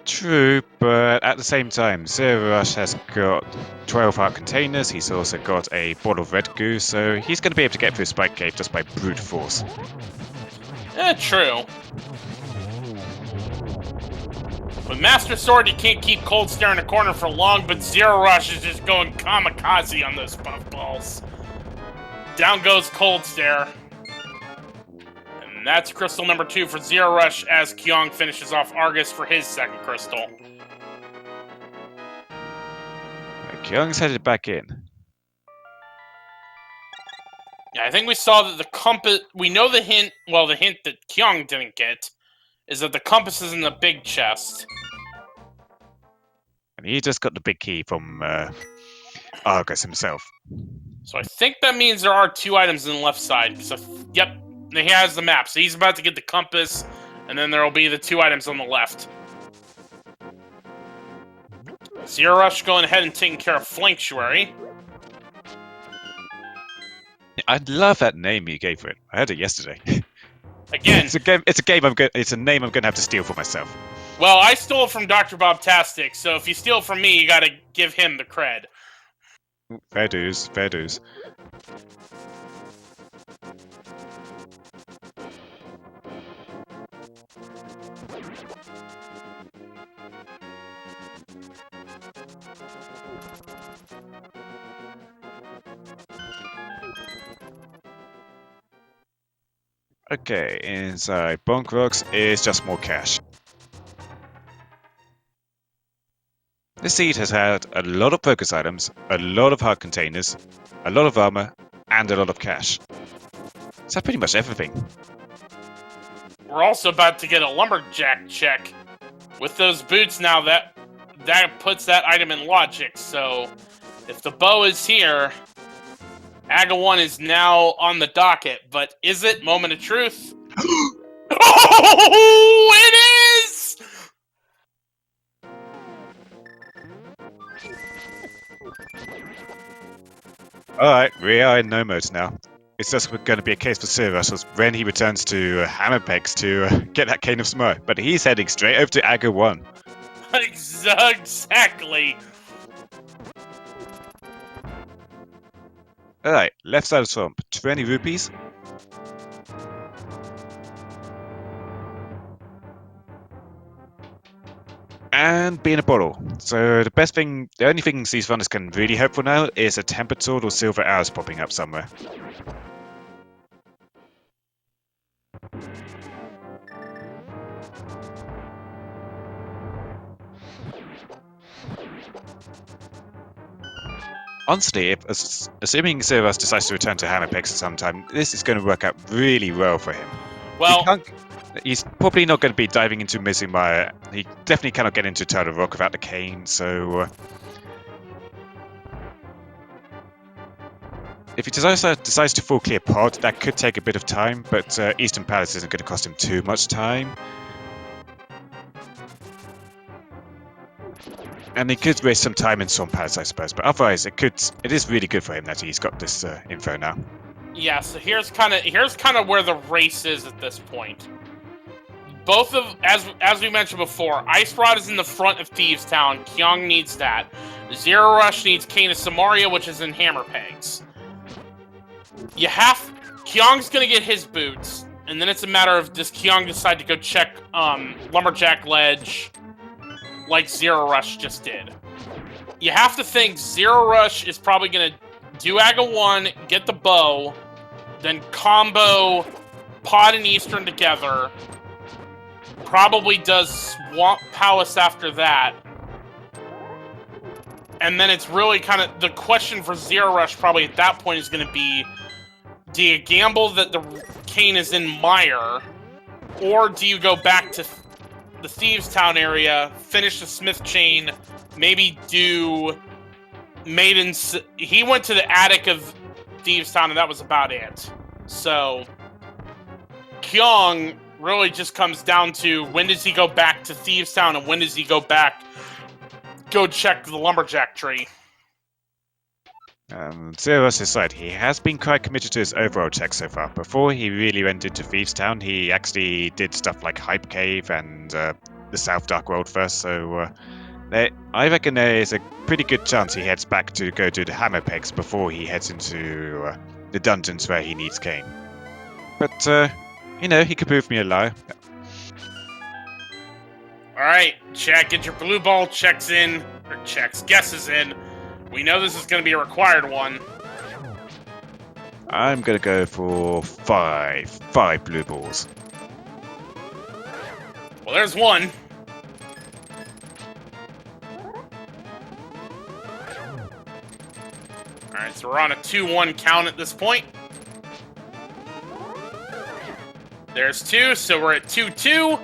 True, but at the same time, zerorush has got 12 heart containers, he's also got a bottle of red goo, so he's going to be able to get through Spike Cave just by brute force.
True. With Master Sword, you can't keep Cold Stare in a corner for long, but zerorush is just going kamikaze on those puffballs. Down goes Cold Stare. And that's crystal number 2 for zerorush as Kyong finishes off Argus for his second crystal.
Kyung's headed back in.
Yeah, I think we saw that the compass... We know the hint... Well, the hint that Kyong didn't get is that the compass is in the big chest.
And he just got the big key from Argus himself.
So I think that means there are 2 items on the left side. So, yep, he has the map. So he's about to get the compass, and then there will be the 2 items on the left. zerorush going ahead and taking care of Flanktuary.
I love that name you gave for it. I heard it yesterday.
Again,
it's a name I'm gonna have to steal for myself.
Well, I stole it from Dr. Bobtastic, so if you steal from me, you gotta give him the cred.
Fair dues, fair dues. Okay, inside Bonk Rocks is just more cash. This seed has had a lot of focus items, a lot of heart containers, a lot of armor, and a lot of cash. So that's pretty much everything.
We're also about to get a lumberjack check. With those boots now, that puts that item in logic, so if the bow is here, Aga 1 is now on the docket, but is it? Moment of truth. Oh, it is!
Alright, we are in no mode now. It's just going to be a case for zerorush when he returns to Hammerpegs to get that Cane of Smoke, but he's heading straight over to Aga 1.
Exactly.
Alright, left side of swamp, 20 rupees. And be in a bottle. So the only things these runners can really hope for now is a tempered sword or silver arrows popping up somewhere. Honestly, assuming Zerorush decides to return to Hammerpex at some time, this is going to work out really well for him.
Well,
He's probably not going to be diving into Mizumaya. He definitely cannot get into Turtle Rock without the cane, so... if he decides to full clear Pod, that could take a bit of time, but Eastern Palace isn't going to cost him too much time. And he could waste some time in Swamp Palace, I suppose, but otherwise it is really good for him that he's got this info now.
yeah, so here's kind of where the race is at this point. Both of, as we mentioned before, Ice Rod is in the front of Thieves Town. Kyong needs that. Zero Rush needs Cane of Samaria, which is in Hammer Pegs. Kyong's gonna get his boots, and then it's a matter of does Kyong decide to go check Lumberjack Ledge like Zero Rush just did. You have to think Zero Rush is probably gonna do Aga 1, get the bow, then combo Pod and Eastern together. Probably does Swamp Palace after that. And then it's really kind of... the question for Zero Rush probably at that point is going to be, do you gamble that the cane is in Mire, or do you go back to the Thieves Town area, finish the Smith Chain, maybe do Maiden's... he went to the attic of Thieves Town and that was about it. So, Kyong really just comes down to when does he go back to Thieves Town and when does he go check the Lumberjack tree.
Zero Rush's side, he has been quite committed to his overall check so far. Before he really went into Thieves Town, he actually did stuff like Hype Cave and the South Dark World first, so I reckon there is a pretty good chance he heads back to go to the Hammer Pegs before he heads into the dungeons where he needs Cane. But, you know, he could prove me a lie.
Alright, chat, get your blue ball guesses in. We know this is going to be a required one.
I'm gonna go for five blue balls.
Well, there's one. Alright, so we're on a 2-1 count at this point. There's 2, so we're at 2-2.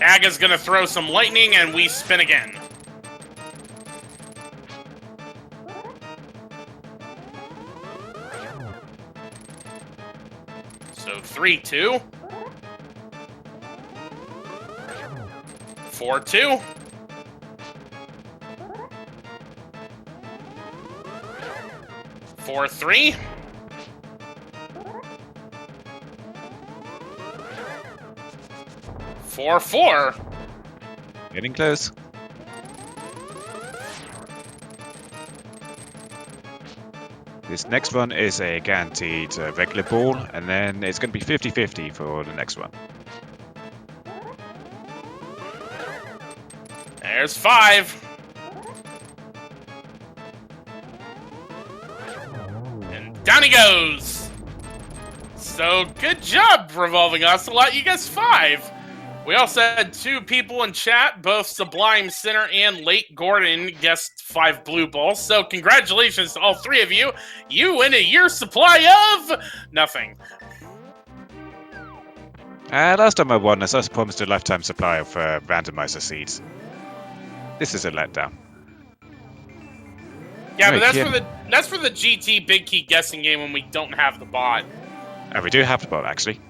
Aga's gonna throw some lightning, and we spin again. So 3-2. 4-2. 4-3. 4-4.
Getting close. This next one is a guaranteed regular ball, and then it's going to be 50-50 for the next one.
There's 5. And down he goes. So good job, Revolving Ocelot. You guessed 5. We also had 2 people in chat, both Sublime Sinner and Late Gordon guessed 5 blue balls. So congratulations to all 3 of you. You win a year's supply of nothing.
Last time I won, I was promised a lifetime supply of randomizer seeds. This is a letdown.
Yeah, but that's for the GT Big Key guessing game when we don't have the bot.
And we do have the bot, actually.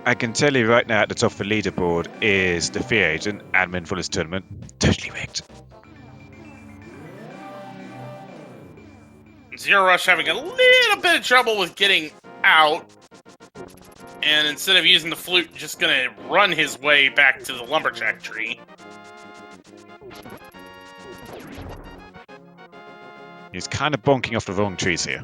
I can tell you right now at the top of the leaderboard is the Fear Agent, admin for this tournament. Totally rigged.
Zero Rush having a little bit of trouble with getting out. And instead of using the flute, just gonna run his way back to the Lumberjack tree.
He's kind of bonking off the wrong trees here.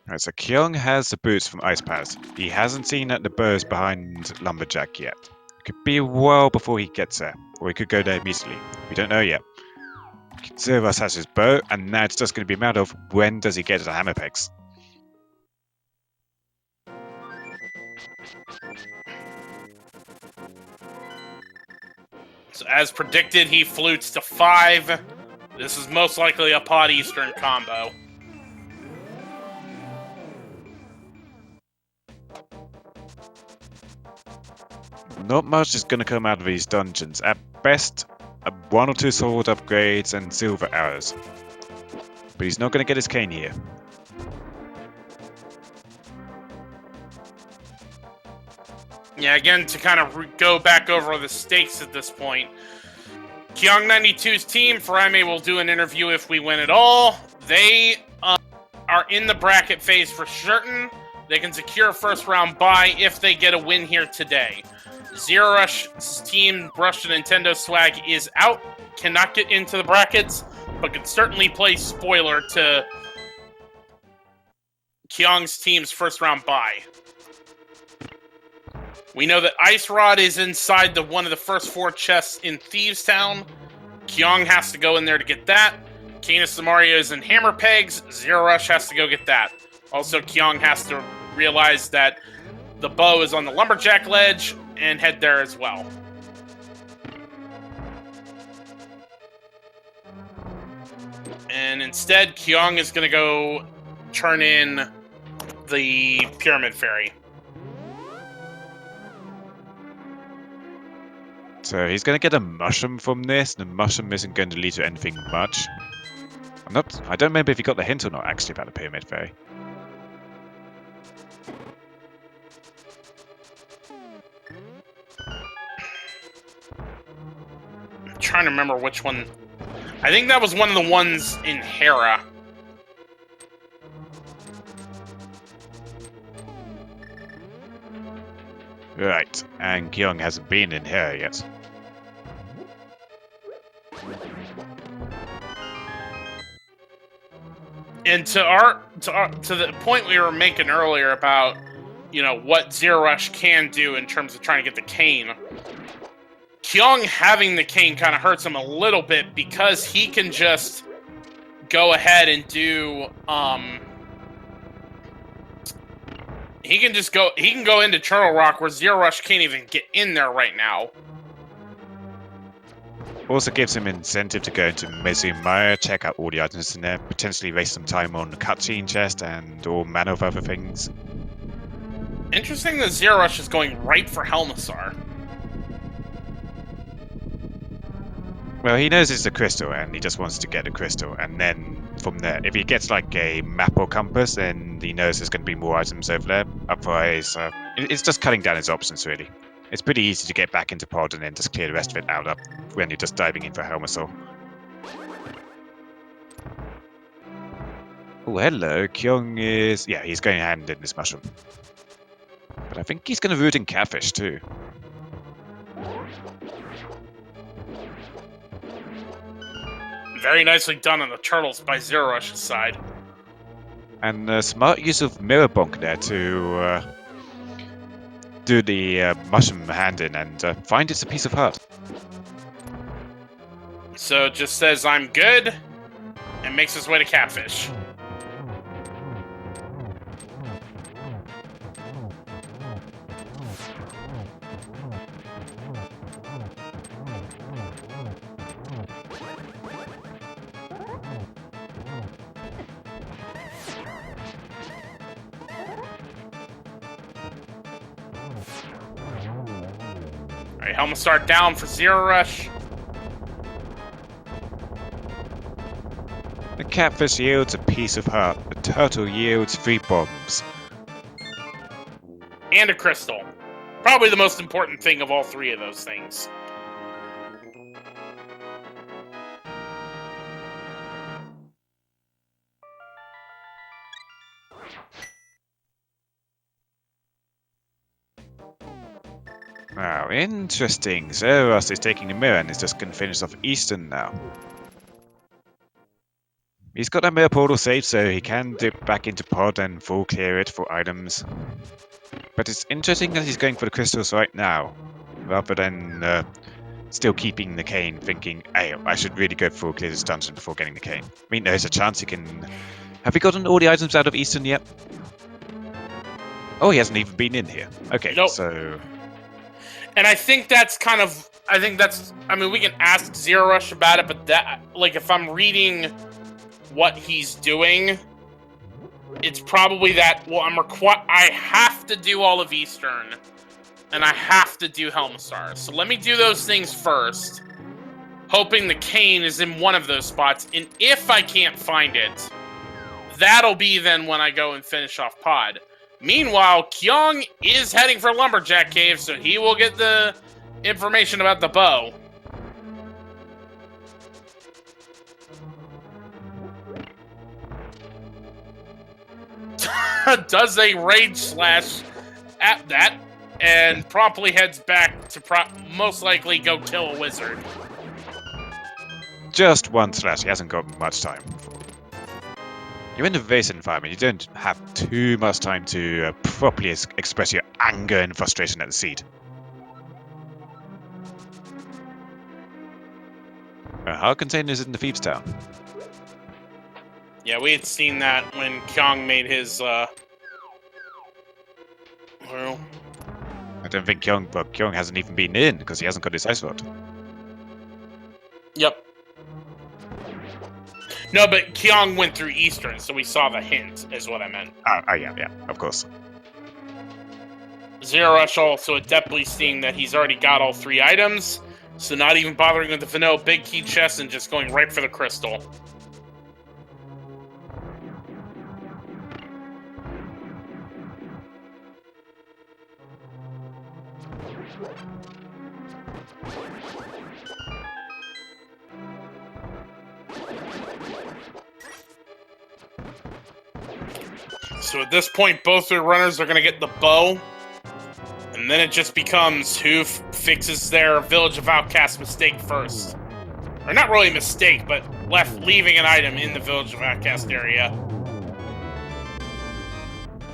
Alright, so Kyong has the boots from Ice Pass. He hasn't seen that the bows behind Lumberjack yet. It could be a while before he gets there, or he could go there immediately. We don't know yet. Zerorush has his bow, and now it's just going to be a matter of when does he get to the hammer pegs.
So as predicted, he flutes to 5. This is most likely a Pod Eastern combo.
Not much is going to come out of these dungeons. At best, 1 or 2 sword upgrades and silver arrows. But he's not going to get his cane here.
Yeah, again, to kind of go back over the stakes at this point. Kyong92's team, Farame will do an interview if we win at all. They are in the bracket phase for certain. They can secure a first round bye if they get a win here today. Zerorush's team, Brush the Nintendo swag, is out. Cannot get into the brackets, but can certainly play spoiler to Kyong's team's first round bye. We know that Ice Rod is inside one of the first 4 chests in Thieves Town. Kyong has to go in there to get that. Canis Samaria is in Hammer Pegs. Zerorush has to go get that. Also, Kyong has to realize that the bow is on the Lumberjack ledge and head there as well. And instead, Kyong is going to go turn in the Pyramid Fairy.
So he's going to get a mushroom from this, and the mushroom isn't going to lead to anything much. I don't remember if he got the hint or not, actually, about the Pyramid Fairy.
I'm trying to remember which one. I think that was one of the ones in Hera.
Right, and Kyong hasn't been in here yet.
And to the point we were making earlier about, what Zerorush can do in terms of trying to get the cane, Kyong having the cane kind of hurts him a little bit because he can just go ahead and do he can go into Turtle Rock where Zerorush can't even get in there right now.
Also gives him incentive to go into Mezumaya, check out all the items in there, potentially waste some time on the cutscene chest and all manner of other things.
Interesting that Zerorush is going right for Helmassar.
Well, he knows it's a crystal, and he just wants to get a crystal, and then from there, if he gets like a map or compass, then he knows there's going to be more items over there. Otherwise, it's just cutting down his options, really. It's pretty easy to get back into pod and then just clear the rest of it out when you're just diving in for Helmasaur. Oh, hello. Kyong is... Yeah, he's going hand in this mushroom. But I think he's going to root in Catfish, too.
Very nicely done on the turtles by Zerorush's side.
And smart use of Mirror Bonk there to do the mushroom hand in and find it's a piece of heart.
So it just says, I'm good, and makes his way to Catfish. Alright, Helmassar down for Zerorush.
The Catfish yields a piece of heart. The turtle yields 3 bombs.
And a crystal. Probably the most important thing of all 3 of those things.
Wow, interesting. Zerorush is taking the mirror and is just going to finish off Eastern now. He's got that mirror portal saved, so he can dip back into pod and full clear it for items. But it's interesting that he's going for the crystals right now, rather than still keeping the cane, thinking, hey, I should really go full clear this dungeon before getting the cane. I mean, there's a chance he can... Have we gotten all the items out of Eastern yet? Oh, he hasn't even been in here. Okay,
nope.
So...
And I think that's kind of... I mean, we can ask Zerorush about it, but that... Like, if I'm reading what he's doing, it's probably that, well, I have to do all of Eastern, and I have to do Helmstar. So let me do those things first, hoping the cane is in one of those spots, and if I can't find it, that'll be then when I go and finish off pod. Meanwhile, Kyong is heading for Lumberjack Cave, so he will get the information about the bow. Does a rage slash at that, and promptly heads back to most likely go kill a wizard.
Just one slash, he hasn't got much time. You're in the Vason environment, you don't have too much time to properly express your anger and frustration at the seed. How contained is it in the Thieves' Town?
Yeah, we had seen that when Kyong made his, well...
I don't think Kyong hasn't even been in, because he hasn't got his ice rod.
Yep. No, but Kyong went through Eastern, so we saw the hint, is what I meant.
Oh yeah, of course.
Zerorush also adeptly seeing that he's already got all 3 items, so not even bothering with the vanilla big key chest and just going right for the crystal. So at this point, both their runners are going to get the bow. And then it just becomes who fixes their Village of Outcasts mistake first. Or not really a mistake, but leaving an item in the Village of Outcast area.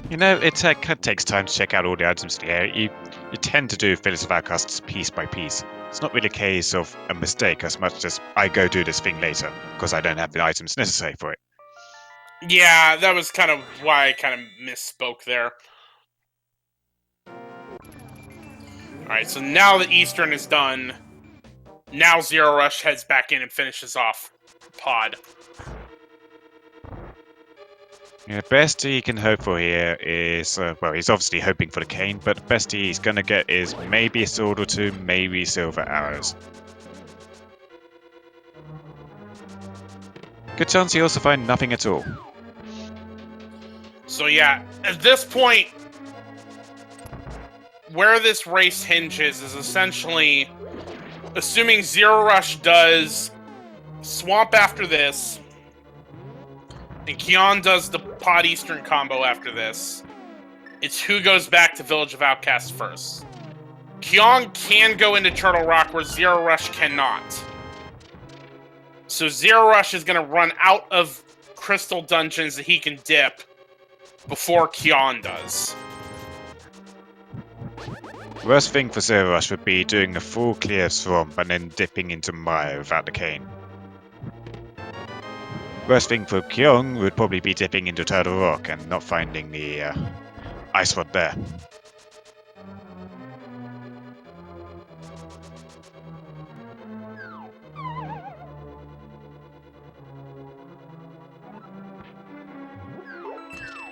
You know, it takes time to check out all the items in the area. You tend to do Village of Outcasts piece by piece. It's not really a case of a mistake as much as I go do this thing later, because I don't have the items necessary for it.
Yeah, that was kind of why I kind of misspoke there. Alright, so now that Eastern is done, now Zerorush heads back in and finishes off pod.
Yeah, the best he can hope for here is, well, he's obviously hoping for the cane, but the best he's gonna get is maybe a sword or 2, maybe silver arrows. Good chance he also find nothing at all.
So yeah, at this point, where this race hinges is essentially, assuming Zerorush does Swamp after this, and Kyong does the Pod Eastern combo after this, it's who goes back to Village of Outcasts first. Kyong can go into Turtle Rock where Zerorush cannot. So Zerorush is going to run out of crystal dungeons that he can dip before Kyong does.
Worst thing for Zerorush would be doing a full clear swamp and then dipping into mire without the cane. Worst thing for Kyong would probably be dipping into Turtle Rock and not finding the ice rod there.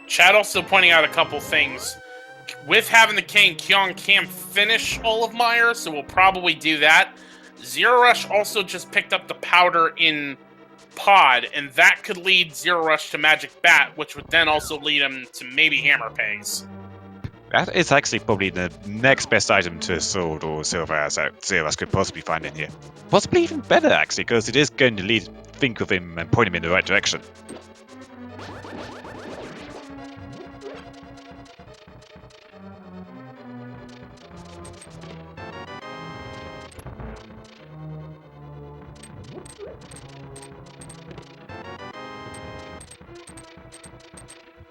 Chad also pointing out a couple things. With having the cane, Kyong can finish all of Mire, so we'll probably do that. Zerorush also just picked up the powder in Pod, and that could lead Zerorush to Magic Bat, which would then also lead him to maybe Hammer Pegs.
That is actually probably the next best item to sword or silver as Zerorush could possibly find in here. Possibly even better, actually, because it is going to think of him and point him in the right direction.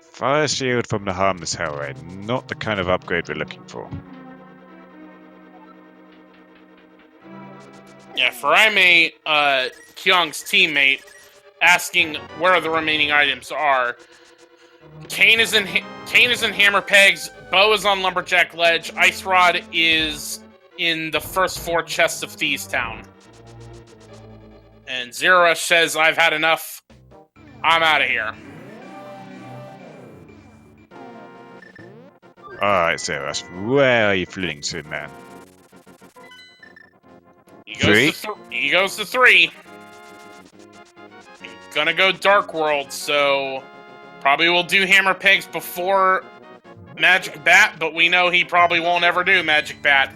Fire shield from the harmless hellray, not the kind of upgrade we're looking for.
Yeah, for Kyong's teammate, asking where the remaining items are. Kane is in hammer pegs. Bow is on lumberjack ledge. Ice rod is in the first 4 chests of Thieves Town. And zerorush says, "I've had enough. I'm out of here."
Alright, zerorush, where are you fleeing to, man?
He goes to 3. Gonna go Dark World, so probably will do hammer pegs before Magic Bat, but we know he probably won't ever do Magic Bat.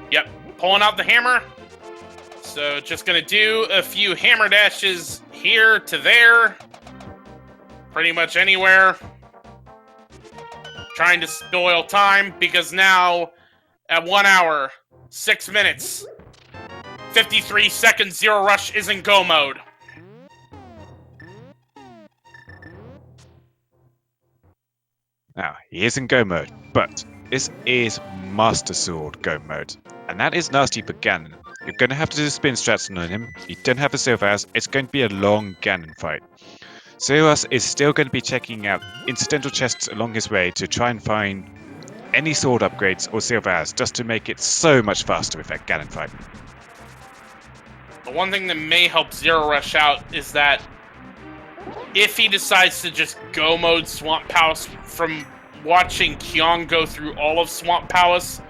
Yep, pulling out the hammer. So just gonna do a few hammer dashes here to there. Pretty much anywhere. Trying to spoil time because now at 1 hour, 6 minutes, 53 seconds, zerorush is in go mode.
Now, he is in go mode, but this is Master Sword go mode, and that is nasty for Ganon. You're going to have to do the spin strats on him, you don't have a silver house, it's going to be a long Ganon fight. zerorush is still going to be checking out incidental chests along his way to try and find any sword upgrades or silver house, just to make it so much faster with that Ganon fight.
The one thing that may help zerorush out is that if he decides to just go mode Swamp Palace, from watching Kyong go through all of Swamp Palace,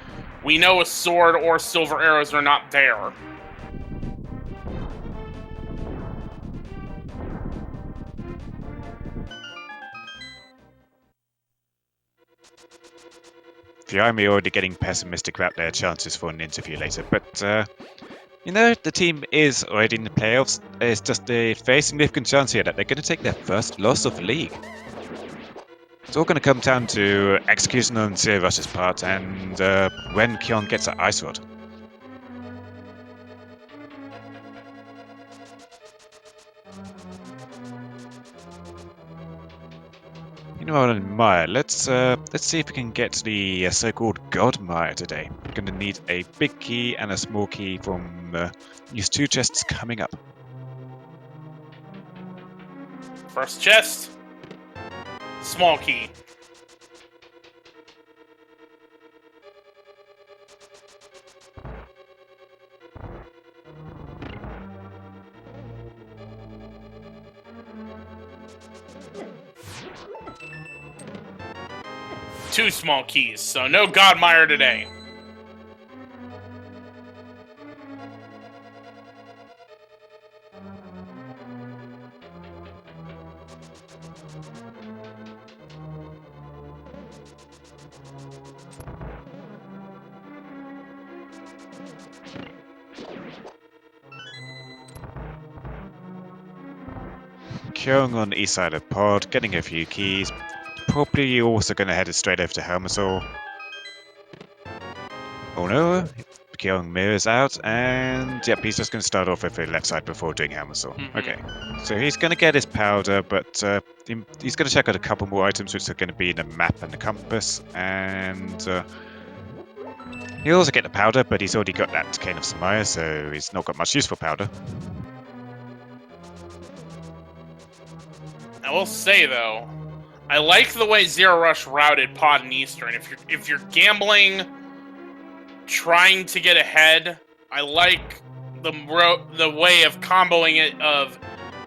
we know a sword or silver arrows are not there.
Fiame already getting pessimistic about their chances for an interview later, but you know, the team is already in the playoffs. It's just a very significant chance here that they're going to take their first loss of the league. It's all going to come down to execution on zerorush's part and when Kyong gets that ice rod. You know what, Maya, let's see if we can get the so-called God Maya today. We're going to need a big key and a small key from these 2 chests coming up.
First chest, small key. Two small keys, so no Godmire today.
Kyong on the east side of the pod, getting a few keys. Probably also going to head straight over to Helmasaur. Oh no, Kyong mirrors out, and yep, he's just going to start off with the left side before doing Helmasaur. Okay, so he's going to get his powder, but he's going to check out a couple more items which are going to be in the map and the compass, and he'll also get the powder, but he's already got that Cane of Samaya, so he's not got much use for powder.
I will say though, I like the way zerorush routed Pod and Eastern. If you're gambling, trying to get ahead, I like the way of comboing it, of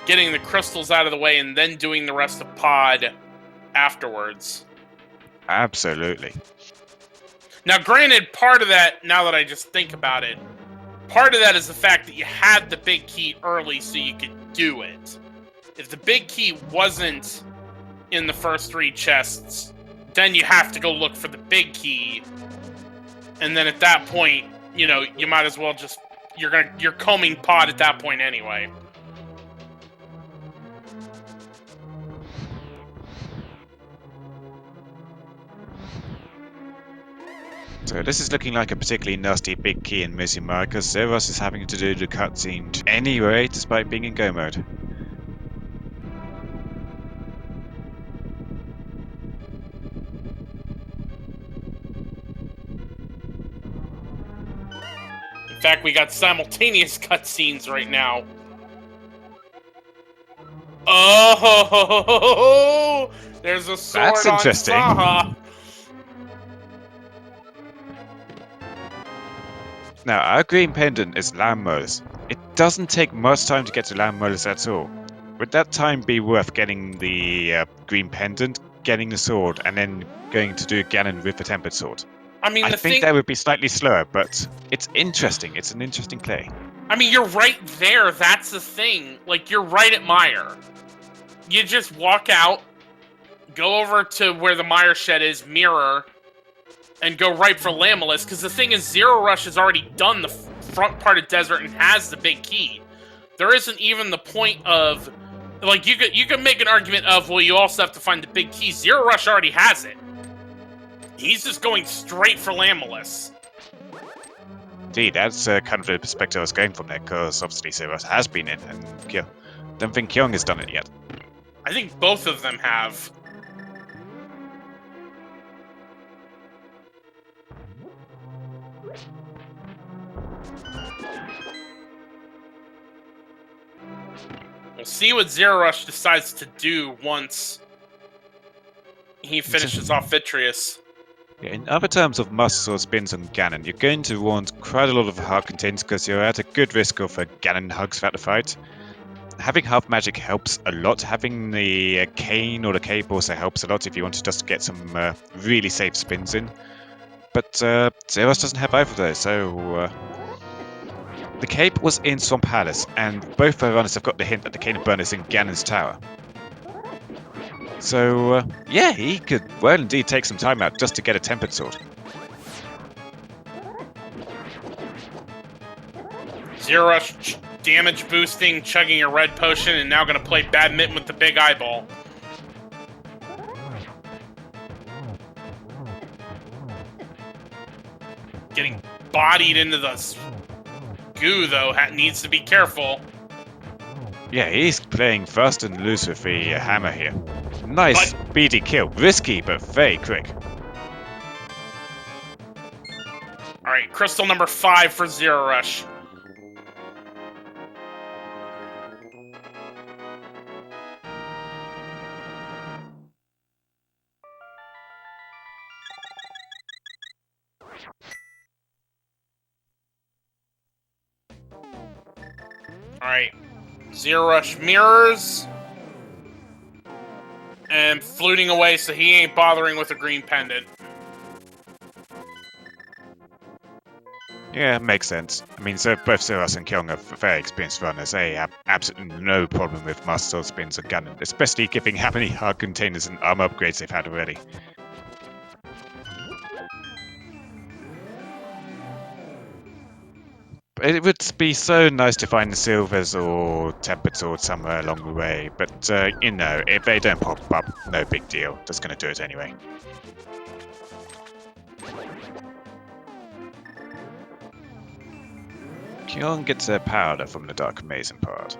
getting the crystals out of the way and then doing the rest of Pod afterwards.
Absolutely.
Now, granted, part of that, now that I just think about it, part of that is the fact that you had the big key early so you could do it. If the big key wasn't in the first 3 chests, then you have to go look for the big key. And then at that point, you know, you might as well just you're combing pod at that point anyway.
So this is looking like a particularly nasty big key in Mizumar because zerorush is having to do the cutscene anyway, despite being in go mode.
In fact, we got simultaneous cutscenes right now. Oh, there's a sword
That's interesting.
on Saha.
Now, our green pendant is land molars. It doesn't take much time to get to land molars at all. Would that time be worth getting the green pendant, getting the sword, and then going to do Ganon with the tempered sword?
I mean,
I think that would be slightly slower, but it's interesting. It's an interesting play.
I mean, you're right there. That's the thing. Like, you're right at Mire. You just walk out, go over to where the Mire shed is, mirror, and go right for Lamulus. Because the thing is, Zerorush has already done the front part of Desert and has the big key. There isn't even the point of, like, you could make an argument of, well, you also have to find the big key. Zerorush already has it. He's just going straight for Lamulus.
Indeed, that's kind of the perspective I was going from there, because obviously zerorush has been in, and don't think Kyong has done it yet.
I think both of them have. We'll see what Zerorush decides to do once he finishes off Vitreous.
Yeah, in other terms of Master Sword spins on Ganon, you're going to want quite a lot of heart containers because you're at a good risk of Ganon hugs throughout the fight. Having half magic helps a lot. Having the cane or the cape also helps a lot if you want to just get some really safe spins in. But Zerorush doesn't have either of those, so the cape was in Swamp Palace, and both the runners have got the hint that the cane of burn is in Ganon's tower. So, yeah, he could well indeed take some time out just to get a tempered sword.
Zerorush damage boosting, chugging a red potion, and now gonna play badminton with the big eyeball. Getting bodied into the goo, though, needs to be careful.
Yeah, he's playing fast and loose with the hammer here. Nice speedy kill. Risky, but very quick.
Alright, crystal number 5 for Zerorush. Alright. Zerorush mirrors. And fluting away, so he ain't bothering with a green pendant.
Yeah, makes sense. I mean, so both Zerorush and Kyong are very experienced runners. They have absolutely no problem with Master Sword spins on Ganon, especially given how many heart containers and armor upgrades they've had already. It would be so nice to find the silvers or tempered swords somewhere along the way, but you know, if they don't pop up, no big deal. Just gonna do it anyway. Kyong gets a powder from the Dark Mason part.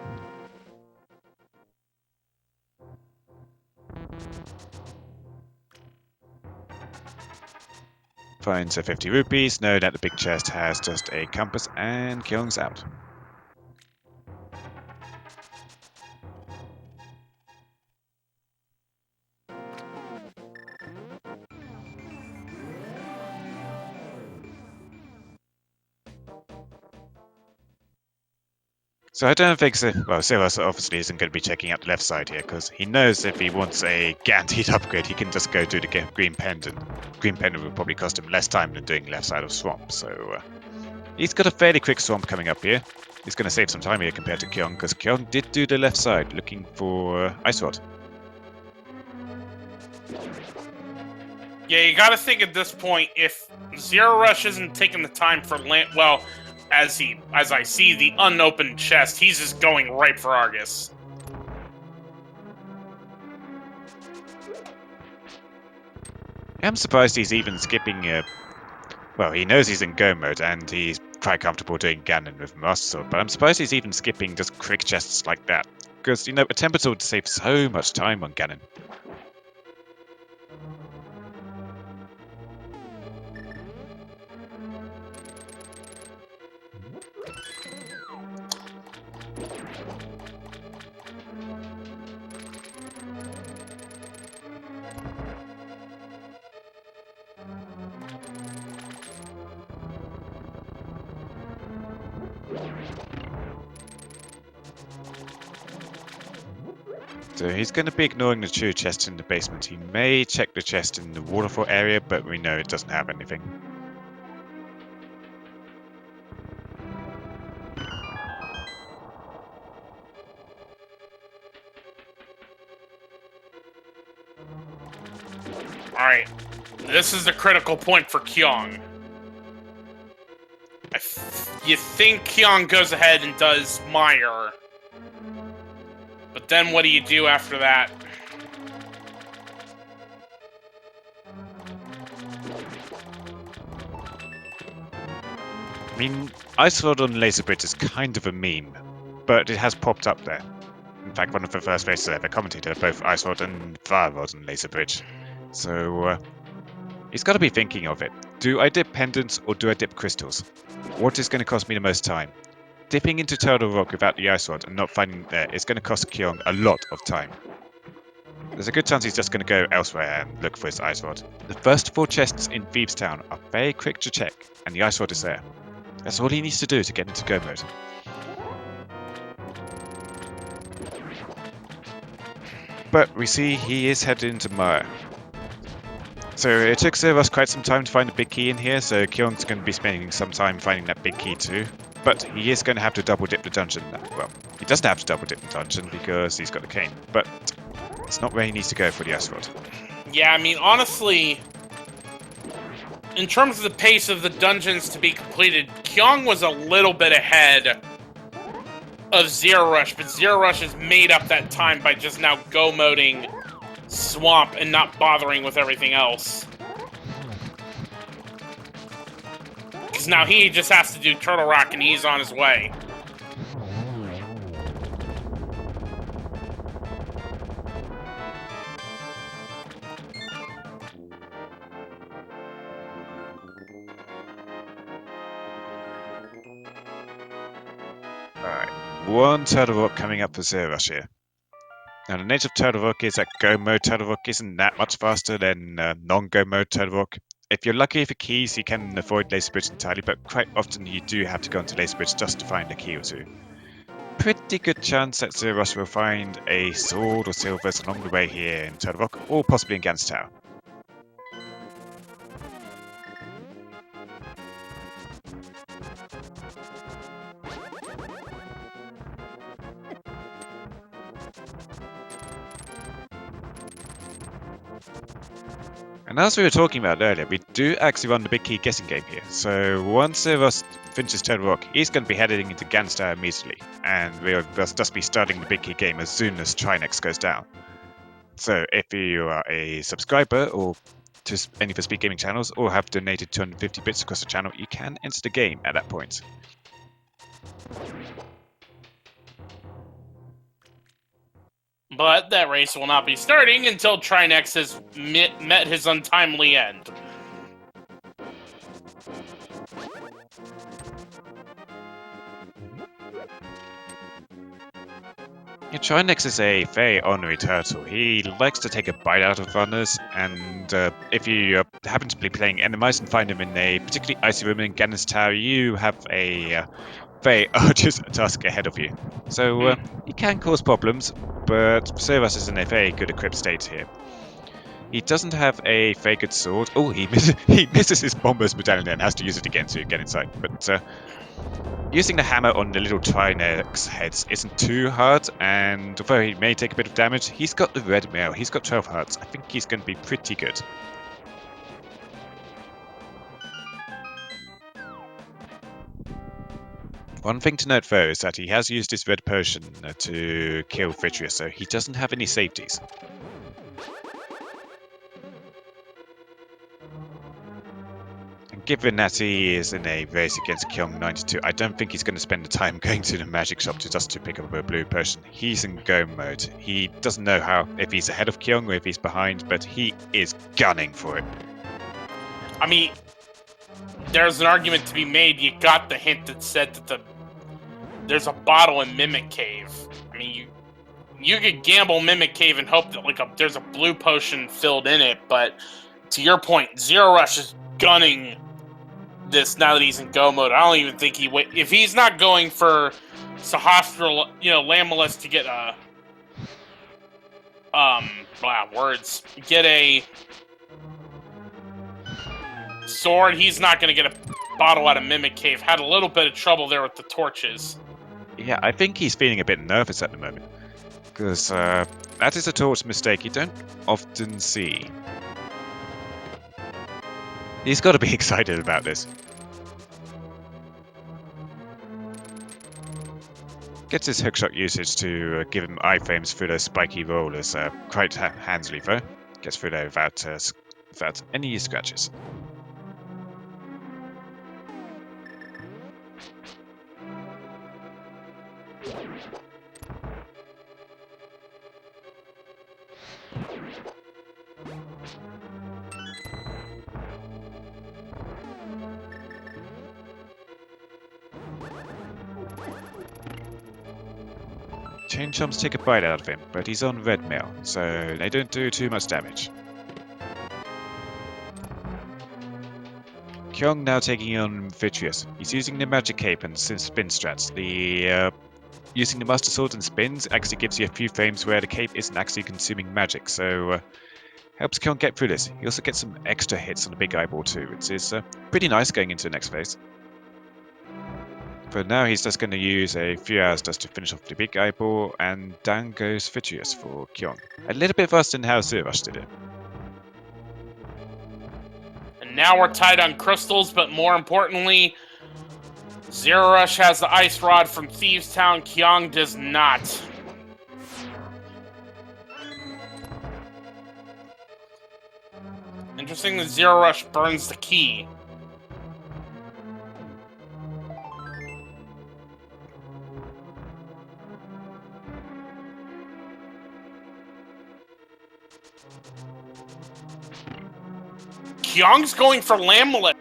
Finds 50 rupees, know that the big chest has just a compass, and Kyong's out. So I don't think Zerorush obviously isn't going to be checking out the left side here, because he knows if he wants a guaranteed upgrade, he can just go do the green pendant. Green pendant will probably cost him less time than doing left side of swamp, so he's got a fairly quick swamp coming up here. He's going to save some time here compared to Kyong, because Kyong did do the left side, looking for Ice Rod.
Yeah, you gotta think at this point, if Zero Rush isn't taking the time for land, well, as I see the unopened chest, he's just going right for Argus.
I'm surprised he's even skipping. Well, he knows he's in go mode and he's quite comfortable doing Ganon with Master Sword, but I'm surprised he's even skipping just quick chests like that. Because, you know, a Temper Sword saves so much time on Ganon. So he's going to be ignoring the true chest in the basement. He may check the chest in the waterfall area, but we know it doesn't have anything.
Alright, this is the critical point for Kyong. You think Kyong goes ahead and does Mire. But then what do you do after that?
I mean, Ice Rod on Laser Bridge is kind of a meme, but it has popped up there. In fact, one of the first races I ever commented both Ice Rod and Fire Rod on Laser Bridge. So, he's got to be thinking of it. Do I dip pendants or do I dip crystals? What is going to cost me the most time? Dipping into Turtle Rock without the Ice Rod and not finding it there is going to cost Kyong a lot of time. There's a good chance he's just going to go elsewhere and look for his Ice Rod. The first 4 chests in Thieves Town are very quick to check, and the Ice Rod is there. That's all he needs to do to get into go mode. But we see he is headed into Mire. So it took us quite some time to find the big key in here, so Kyong's going to be spending some time finding that big key too. But he is going to have to double dip the dungeon. Well, he doesn't have to double dip the dungeon because he's got the cane, but it's not where he needs to go for the Ice Rod.
Yeah, I mean, honestly, in terms of the pace of the dungeons to be completed, Kyong was a little bit ahead of Zero Rush, but Zero Rush has made up that time by just now go-moding Swamp and not bothering with everything else. Because now he just has to do Turtle Rock and he's on his way.
Alright, one Turtle Rock coming up for Zero Rush here. Now the nature of Turtle Rock is that go mode Turtle Rock isn't that much faster than non-go mode Turtle Rock. If you're lucky for keys, you can avoid Laser Bridge entirely, but quite often you do have to go onto Laser Bridge just to find a key or two. Pretty good chance that Zero Rush will find a sword or silvers along the way here in Turtle Rock, or possibly in Gan's Tower. And as we were talking about earlier, we do actually run the big key guessing game here. So once Zero Rush finishes Turtle Rock, he's going to be heading into Gan's Tower immediately, and we'll just be starting the big key game as soon as Trinex goes down. So if you are a subscriber or to any of the Speed Gaming channels, or have donated 250 bits across the channel, you can enter the game at that point.
But that race will not be starting until Trinex has met his untimely end.
Yeah, Trinex is a very ornery turtle. He likes to take a bite out of runners, and if you happen to be playing Randomizer and find him in a particularly icy room in Ganon's Tower, you have a very arduous task ahead of you. So he can cause problems, but Zero Rush is in a very good equipped state here. He doesn't have a very good sword. Oh, he misses his Bomber's medallion and has to use it again to get inside. But using the hammer on the little Trinex heads isn't too hard, and although he may take a bit of damage, he's got the red mail. He's got 12 hearts. I think he's going to be pretty good. One thing to note though is that he has used his red potion to kill Vitreous, so he doesn't have any safeties. And given that he is in a race against Kyong92, I don't think he's going to spend the time going to the magic shop just to pick up a blue potion. He's in go mode. He doesn't know if he's ahead of Kyong or if he's behind, but he is gunning for it.
I mean, there's an argument to be made. You got the hint that said that there's a bottle in Mimic Cave. I mean, you could gamble Mimic Cave and hope that there's a blue potion filled in it, but to your point, Zero Rush is gunning this now that he's in go mode. I don't even think if he's not going for Sahastra, Lamulus to get get a sword, he's not going to get a bottle out of Mimic Cave. Had a little bit of trouble there with the torches.
Yeah, I think he's feeling a bit nervous at the moment, because that is a torch mistake you don't often see. He's got to be excited about this. Gets his hookshot usage to give him iframes through those spiky rollers quite handily though. Gets through there without any scratches. Chain Chomps take a bite out of him, but he's on red mail, so they don't do too much damage. Kyong now taking on Vitreous. He's using the magic cape and spin strats. Using the Master Sword and spins actually gives you a few frames where the cape isn't actually consuming magic, so helps Kyong get through this. He also gets some extra hits on the big eyeball too, which is pretty nice going into the next phase. But now he's just going to use a few hours just to finish off the big eyeball, and down goes Vitreous for Kyong. A little bit faster than how zerorush did it.
And now we're tied on crystals, but more importantly, zerorush has the ice rod from Thieves Town. Kyong does not. Interesting that zerorush burns the key. Kyong's going for Lamulus.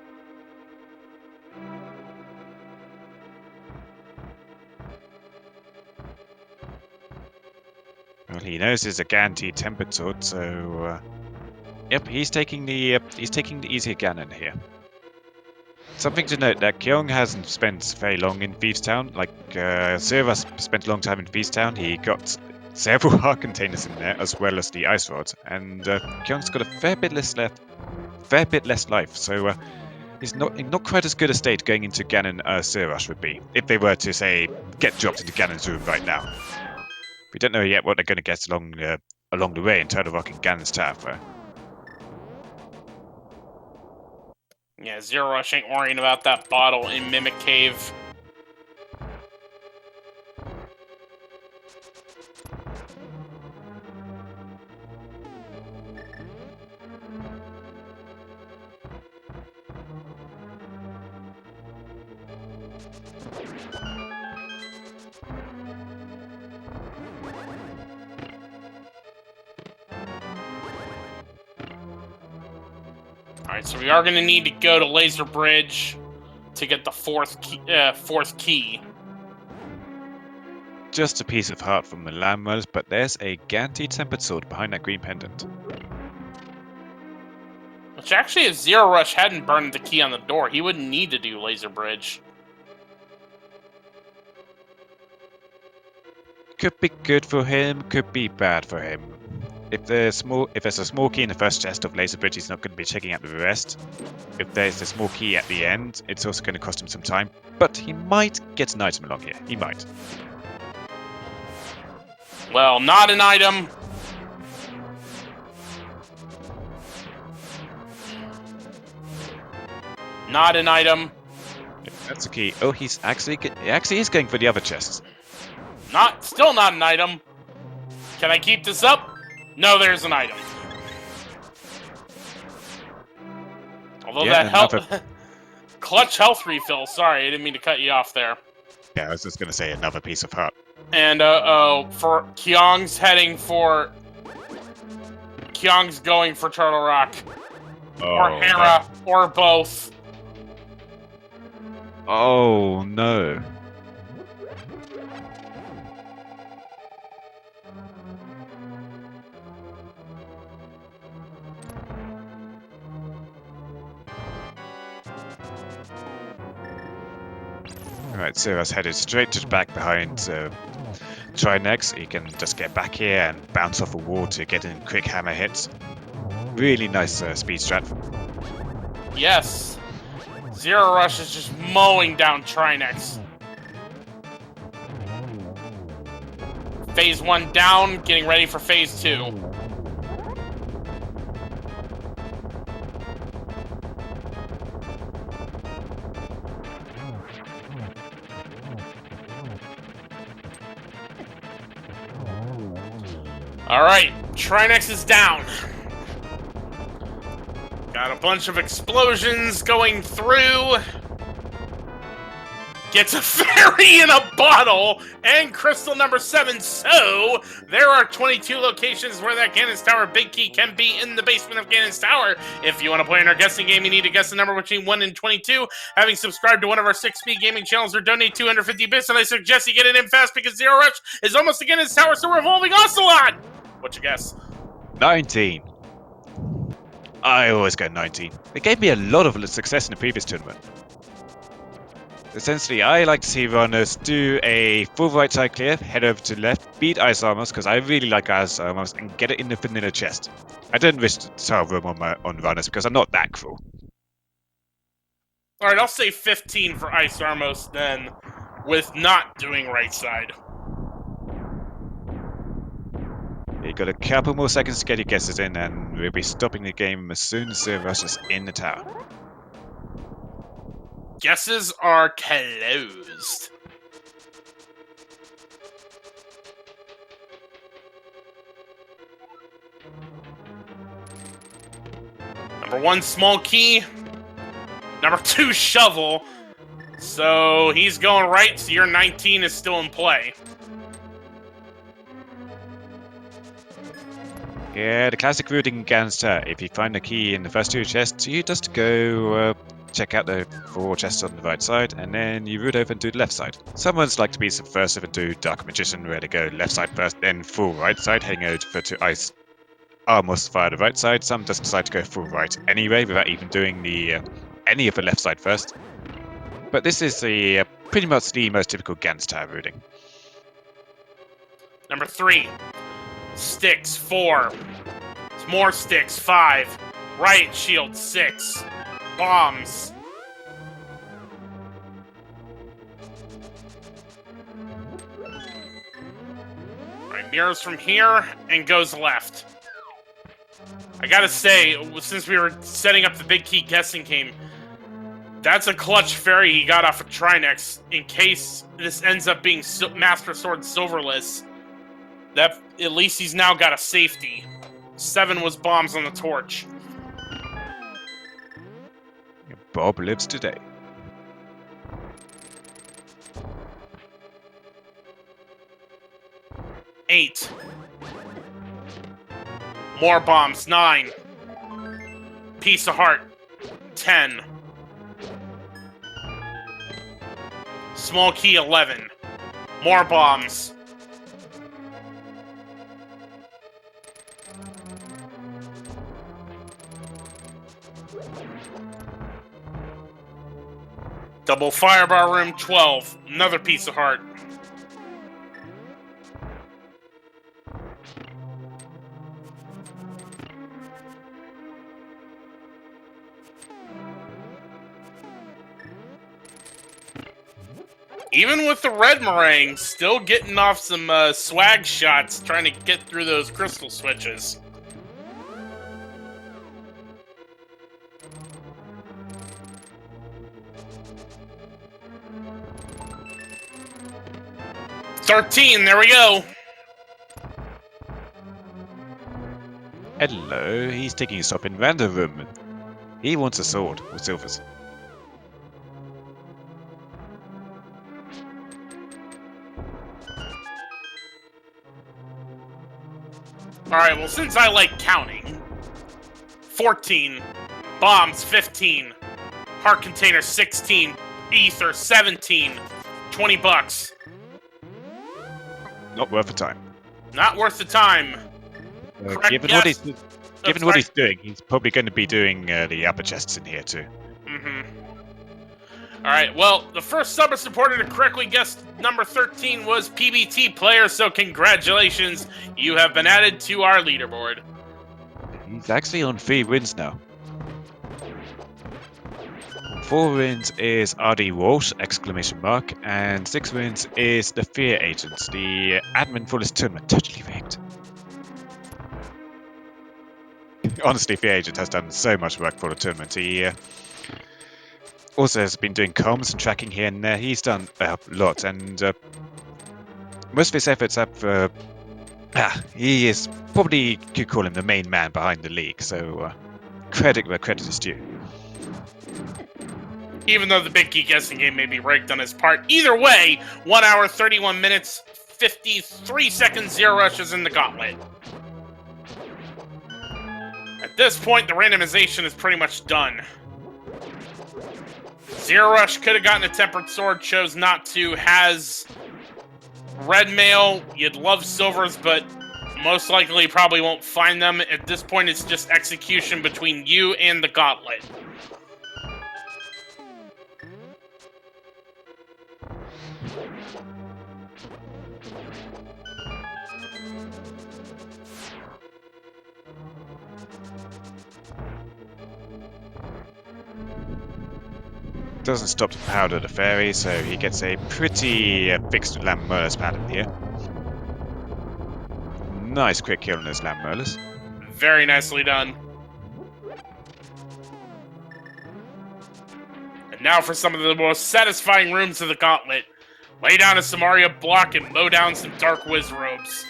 Well, he knows there's a guaranteed tempered sword, so yep, he's taking the easier Ganon here. Something to note that Kyong hasn't spent very long in Thieves Town. Like zerorush spent a long time in Thieves Town. He got several heart containers in there, as well as the ice rod, and Kyong's got a fair bit less life, so he's not quite as good a state going into Ganon zerorush would be if they were to say get dropped into Ganon's room right now. We don't know yet what they're going to get along the way in Turtle Rock and Ganon's Tower.
Yeah, zerorush ain't worrying about that bottle in Mimic Cave. Alright, so we are going to need to go to Laser Bridge to get the fourth key.
Just a piece of heart from the Lamulus, but there's a guaranteed tempered sword behind that green pendant.
Which actually, if zerorush hadn't burned the key on the door, he wouldn't need to do Laser Bridge.
Could be good for him, could be bad for him. If there's a small key in the first chest of Laser Bridge, he's not going to be checking out the rest. If there's a small key at the end, it's also going to cost him some time. But he might get an item along here. He might.
Well, not an item. Not an item.
That's a key. Oh, he actually is going for the other chests.
Still not an item. Can I keep this up? No, there's an item. Although
Yeah,
that help, clutch health refill. Sorry, I didn't mean to cut you off there.
Yeah, I was just gonna say another piece of heart.
And for Kyong's Kyong's going for Turtle Rock. Or Hera, or both.
Oh no. Alright, so I was headed straight to the back behind Trinex. He can just get back here and bounce off a wall to get in quick hammer hits. Really nice speed strat.
Yes. Zero Rush is just mowing down Trinex. Phase 1 down, getting ready for Phase 2. Alright, Trinex is down. Got a bunch of explosions going through. Gets a fairy in a bottle and crystal number 7. So there are 22 locations where that Ganon's Tower big key can be in the basement of Ganon's Tower. If you want to play in our guessing game, you need to guess the number between 1 and 22. Having subscribed to one of our 6-speed gaming channels or donate 250 bits, and I suggest you get it in fast because Zero Rush is almost to Ganon's Tower, so revolving Ocelot. What you guess?
19. I always go 19. It gave me a lot of success in the previous tournament. Essentially, I like to see runners do a full right side clear, head over to left, beat Ice Armors, because I really like Ice Armors, and get it in the vanilla chest. I don't wish to tell room on runners because I'm not that cruel.
Alright, I'll say 15 for Ice Armos then, with not doing right side.
You've got a couple more seconds to get your guesses in, and we'll be stopping the game as soon as Zero Rush is in the tower.
Guesses are closed. Number 1, small key. Number 2, shovel. So he's going right, so your 19 is still in play.
Yeah, the classic routing gangster. If you find a key in the first 2 chests, you just go check out the 4 chests on the right side, and then you route over and do the left side. Some ones like to be subversive and do Dark Magician, where they go left side first, then full right side, heading over to Ice Armors via the right side. Some just decide to go full right anyway, without even doing the any of the left side first. But this is the pretty much the most typical gangster routing.
Number 3. Sticks, 4. More sticks, 5. Riot shield, 6. Bombs. Alright, mirrors from here and goes left. I gotta say, since we were setting up the big key guessing game, that's a clutch fairy he got off of Trinex in case this ends up being Master Sword Silverless. That at least he's now got a safety. 7 was bombs on the torch.
Bob lives today.
Eight. More bombs. 9. Piece of heart. 10. Small key. 11. More bombs. Double firebar room, 12. Another piece of heart. Even with the red meringue, still getting off some swag shots, trying to get through those crystal switches. 13, there we go.
Hello, he's taking a stop in Random Room. He wants a sword with silvers.
Alright, well, since I like counting, 14, bombs 15, heart container 16, ether 17, 20 bucks.
Not worth the time.
Not worth the time.
Given what he's doing, he's probably going to be doing the upper chests in here too.
Mm-hmm. Alright, well, the first summer supporter to correctly guess number 13 was PBT player, so congratulations, you have been added to our leaderboard.
He's actually on 3 wins now. 4 wins is RD Walsh, exclamation mark, and 6 wins is the Fear Agents, the admin for this tournament. Totally rigged. Honestly, Fear Agent has done so much work for the tournament. He also has been doing comms and tracking here and there. He's done a lot, and most of his efforts have... he is probably, you could call him the main man behind the league, so credit where credit is due.
Even though the big key guessing game may be rigged on his part. Either way, 1 hour, 31 minutes, 53 seconds, Zero Rush is in the gauntlet. At this point, the randomization is pretty much done. Zero Rush could have gotten a Tempered Sword, chose not to. Has red mail, you'd love silvers, but most likely probably won't find them. At this point, it's just execution between you and the gauntlet.
Doesn't stop to powder the fairy, so he gets a pretty fixed Lammerlus pattern here. Nice quick kill on those Lammerlus.
Very nicely done. And now for some of the most satisfying rooms of the gauntlet. Lay down a Samaria block and mow down some Dark Wiz robes.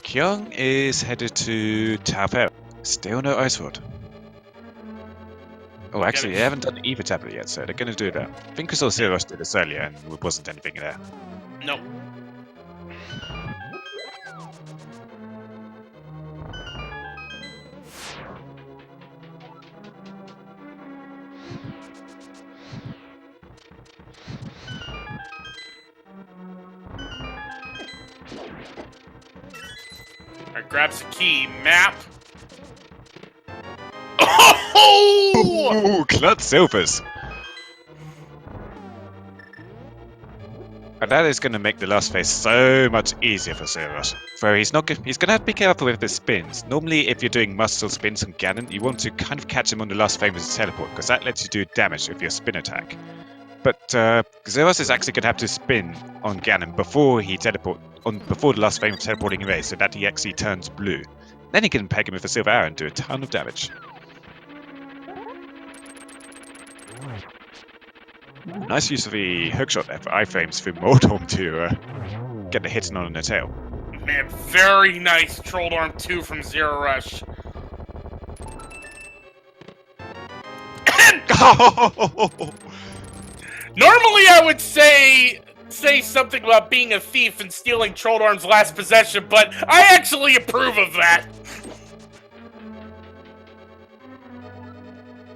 Kyong is headed to Tao. Still no Ice Rod. Oh, actually, they haven't done either tablet yet, so they're going to do that. I think we saw Zero Rush did this earlier, and there wasn't anything there.
Nope. Alright, grabs a key. Map. Oh!
Ooh, Clut Silvers! And that is going to make the last phase so much easier for Zero Rush. For he's going to have to be careful with his spins. Normally, if you're doing muscle spins on Ganon, you want to kind of catch him on the last frame with his teleport, because that lets you do damage with your spin attack. But Zero Rush is actually going to have to spin on Ganon before before the last frame of teleporting away, so that he actually turns blue. Then he can peg him with a silver arrow and do a ton of damage. Nice use of the hookshot there for iframes through Mordorm to get the hit on the tail.
Man, very nice Troll Arm 2 from Zero Rush. Normally I would say something about being a thief and stealing Troll Arm's last possession, but I actually approve of that.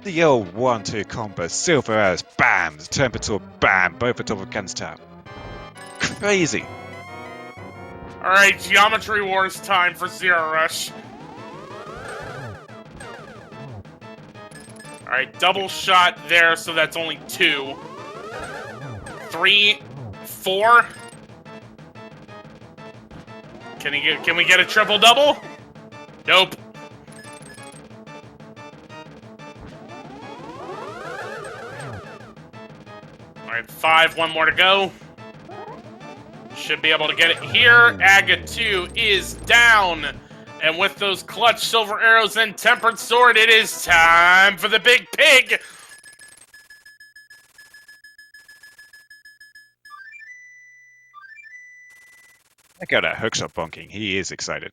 The old 1-2 combo, silver arrows, bam, temperature, bam, both atop of Gan's tower. Crazy.
Alright, Geometry Wars time for Zero Rush. Alright, double shot there, so that's only 2. 3, 4. Can we get a triple double? Nope. Alright, 5, one more to go. should be able to get it here. Aga 2 is down. And with those clutch silver arrows and tempered sword, it is time for the big pig.
Check out that hookshot bonking. He is excited.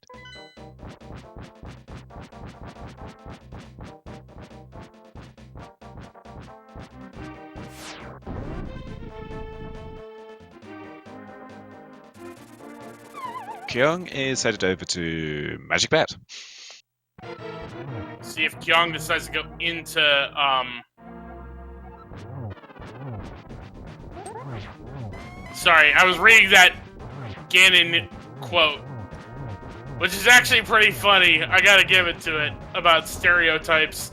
Kyong is headed over to Magic Bat.
See if Kyong decides to go into, Sorry, I was reading that Ganon quote, which is actually pretty funny. I gotta give it to it, about stereotypes.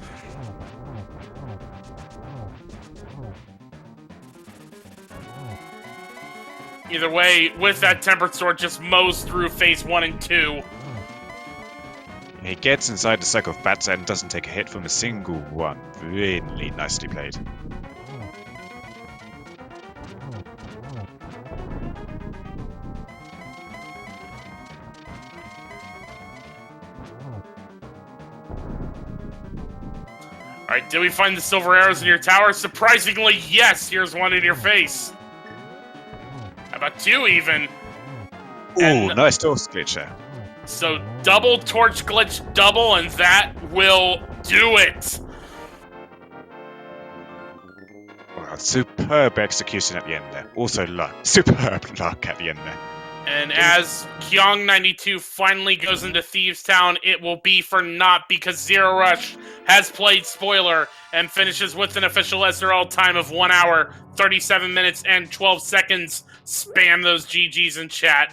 Either way, with that tempered sword, just mows through phase 1 and 2.
He gets inside the circle of bats and doesn't take a hit from a single one. Really nicely played.
Alright, did we find the silver arrows in your tower? Surprisingly, yes! Here's one in your face. How about 2 even?
Ooh, nice torch glitch there.
So double torch glitch double, and that will do it.
Wow, superb execution at the end there. Also luck. Superb luck at the end there.
And as Kyong92 finally goes into Thieves Town, it will be for naught because Zero Rush has played spoiler and finishes with an official SRL time of 1 hour, 37 minutes, and 12 seconds. Spam those GGs in chat.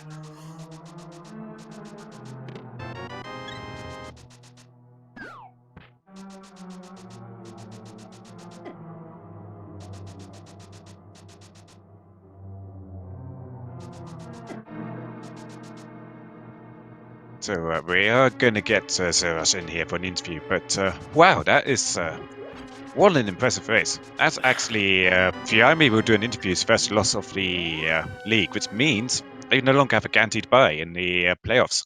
So we are going to get zerorush in here for an interview, but wow, that is what an impressive race. That's actually Fiammi will do an interview his first loss of the league, which means they no longer have a guaranteed bye in the playoffs.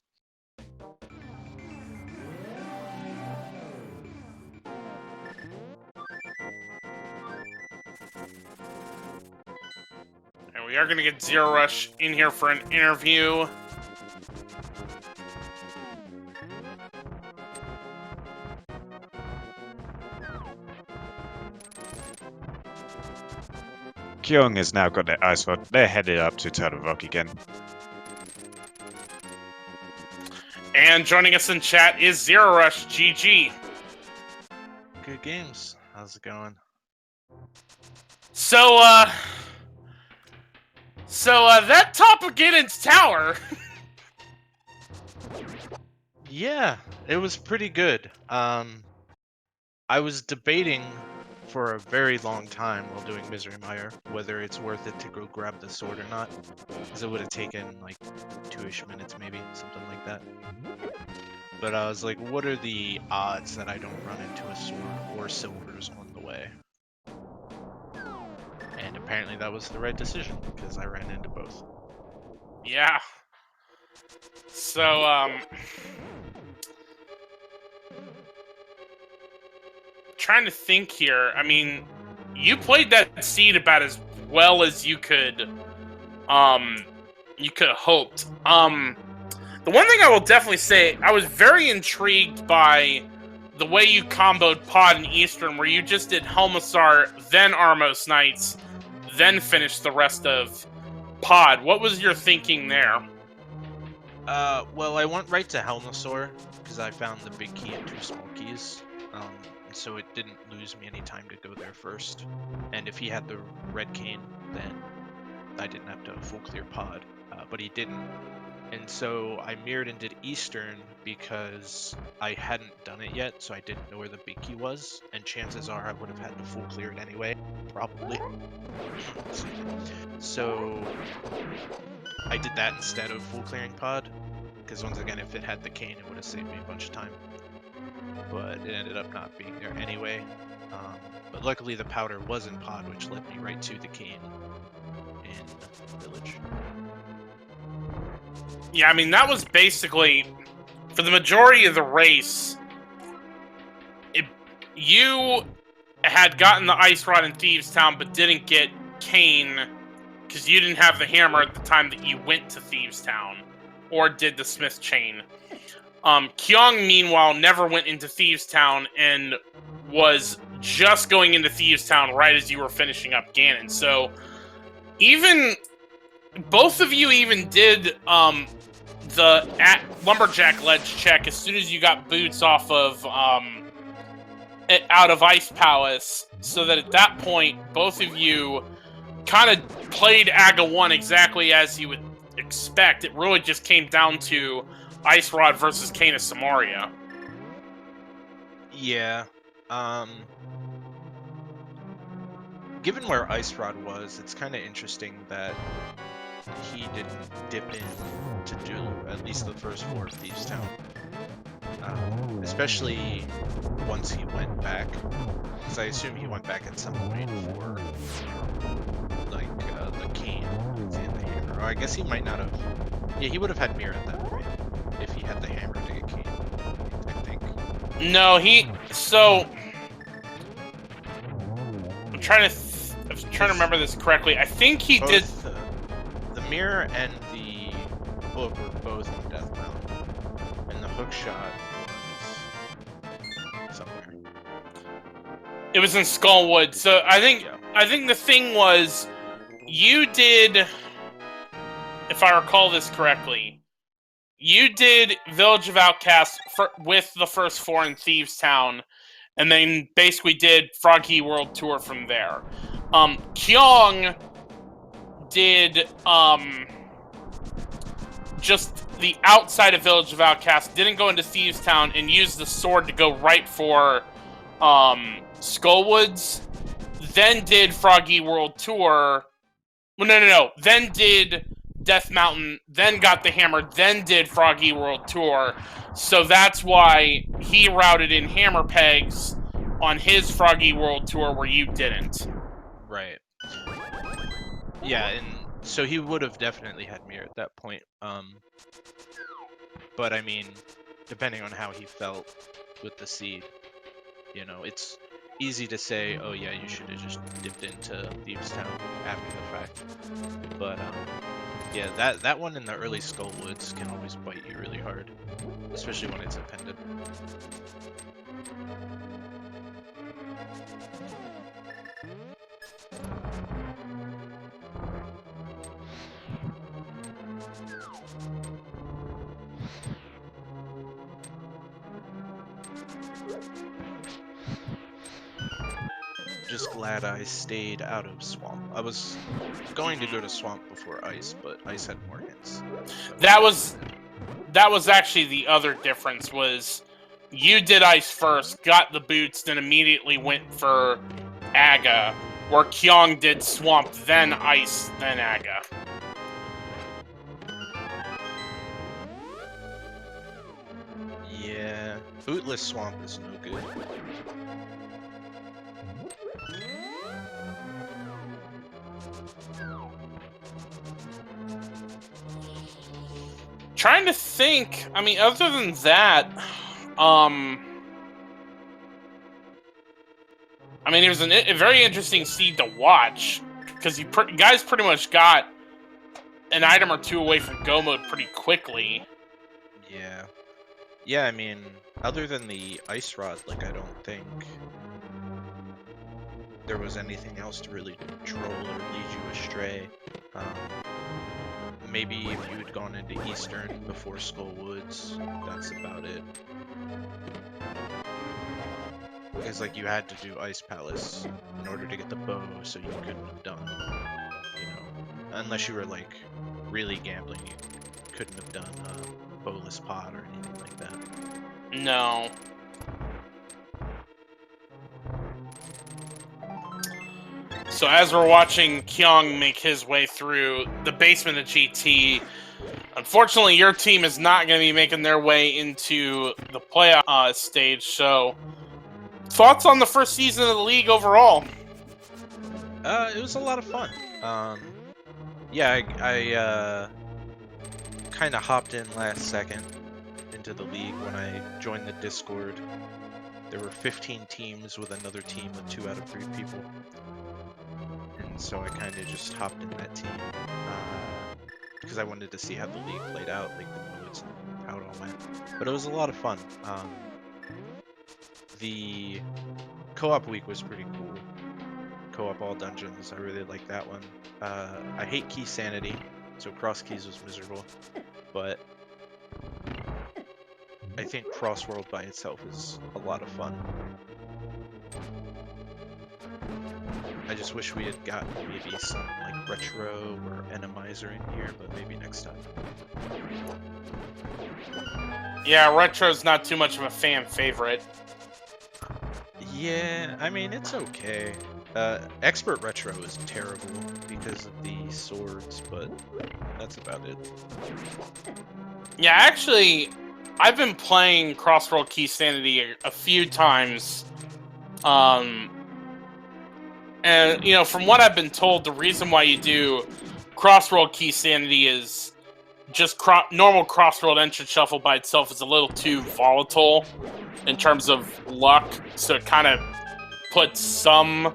And we are going to get Zero Rush in here for an interview.
Kyong has now got their ice rod. They're headed up to Turtle Rock again.
And joining us in chat is Zero Rush GG.
Good games. How's it going?
So that top of Ganon's tower.
Yeah, it was pretty good. I was debating for a very long time while doing Misery Mire whether it's worth it to go grab the sword or not, because it would have taken like 2-ish minutes, maybe something like that. But I was like, what are the odds that I don't run into a sword or silvers on the way? And apparently that was the right decision, because I ran into both.
Yeah. So trying to think here. I mean, you played that seed about as well as you could have hoped. The one thing I will definitely say, I was very intrigued by the way you comboed Pod and Eastern, where you just did Helmassar, then Armos Knights, then finished the rest of Pod. What was your thinking there?
Well, I went right to Helmassar because I found the big key and 2 small keys. So it didn't lose me any time to go there first. And if he had the red cane, then I didn't have to full clear Pod. But he didn't. And so I mirrored and did Eastern because I hadn't done it yet, so I didn't know where the big key was. And chances are I would have had to full clear it anyway, probably. So I did that instead of full clearing Pod, because once again, if it had the cane, it would have saved me a bunch of time. But it ended up not being there anyway. But luckily the powder was in Pod, which led me right to the cane in Village.
Yeah, I mean, that was basically, for the majority of the race, you had gotten the Ice Rod in Thieves Town, but didn't get Kane, because you didn't have the hammer at the time that you went to Thieves Town, or did the Smith Chain. Kyong, meanwhile, never went into Thieves Town, and was just going into Thieves Town right as you were finishing up Ganon. So, both of you even did, the Lumberjack ledge check as soon as you got boots off of, out of Ice Palace, so that at that point, both of you kind of played Aga 1 exactly as you would expect. It really just came down to Ice Rod versus Kane of Samaria.
Yeah. Given where Ice Rod was, it's kind of interesting that he didn't dip in to do at least the first 4 of Thieves Town. Especially once he went back. Because I assume he went back at some point for, like, the cane and the hammer. Or I guess he might not have... Yeah, he would have had Mirror at that point, if he had the hammer to get cane, I think.
No, So... I'm trying to remember this correctly. I think he did...
The mirror and the book were both on Death Mountain. And the hook shot was somewhere.
It was in Skullwood. So I think the thing was, you did, if I recall this correctly, you did Village of Outcasts with the first 4 in Thieves Town, and then basically did Froggy World Tour from there. Kyong did just the outside of Village of Outcasts, didn't go into Thieves Town, and used the sword to go right for Skullwoods, then did Froggy World Tour. Well, no. Then did Death Mountain, then got the hammer, then did Froggy World Tour. So that's why he routed in hammer pegs on his Froggy World Tour where you didn't.
Right. Yeah, and so he would have definitely had Mirror at that point. But I mean, depending on how he felt with the seed, you know, it's easy to say, oh yeah, you should have just dipped into Thieves Town after the fact. But yeah, that one in the early Skullwoods can always bite you really hard, especially when it's a pendant. Just glad I stayed out of Swamp. I was going to go to Swamp before Ice, but Ice had more hints. So.
That was actually the other difference, was you did Ice first, got the boots, then immediately went for Aga, where Kyong did Swamp, then Ice, then Aga.
Yeah, bootless Swamp is no good.
Trying to think. I mean, other than that, I mean, it was a very interesting seed to watch, because you guys pretty much got an item or two away from Go mode pretty quickly.
Yeah. Yeah, I mean, other than the Ice Rod, like, I don't think there was anything else to really troll or lead you astray. Maybe if you had gone into Eastern before Skullwoods, that's about it. Because, like, you had to do Ice Palace in order to get the bow, so you couldn't have done, you know, unless you were, like, really gambling, you couldn't have done bowless pot or anything like that.
No. So as we're watching Kyong make his way through the basement of GT, unfortunately your team is not going to be making their way into the playoff stage. So, thoughts on the first season of the league overall?
It was a lot of fun. Yeah, I kind of hopped in last second into the league when I joined the Discord. There were 15 teams with another team with 2 out of 3 people. And so I kind of just hopped in that team because I wanted to see how the league played out, like the modes and how it all went. But it was a lot of fun. The co-op week was pretty cool. Co-op all dungeons, I really like that one. I hate key sanity, so cross keys was miserable. But I think Crossworld by itself is a lot of fun. I just wish we had gotten maybe some like retro or Randomizer in here, but maybe next time.
Yeah, retro's not too much of a fan favorite.
Yeah, I mean, it's okay. Expert Retro is terrible because of the swords, but that's about it.
Yeah, actually, I've been playing Crossworld Key Sanity a few times. And, you know, from what I've been told, the reason why you do Crossworld Key Sanity is just normal Crossworld Entrance Shuffle by itself is a little too volatile in terms of luck, so it kind of puts some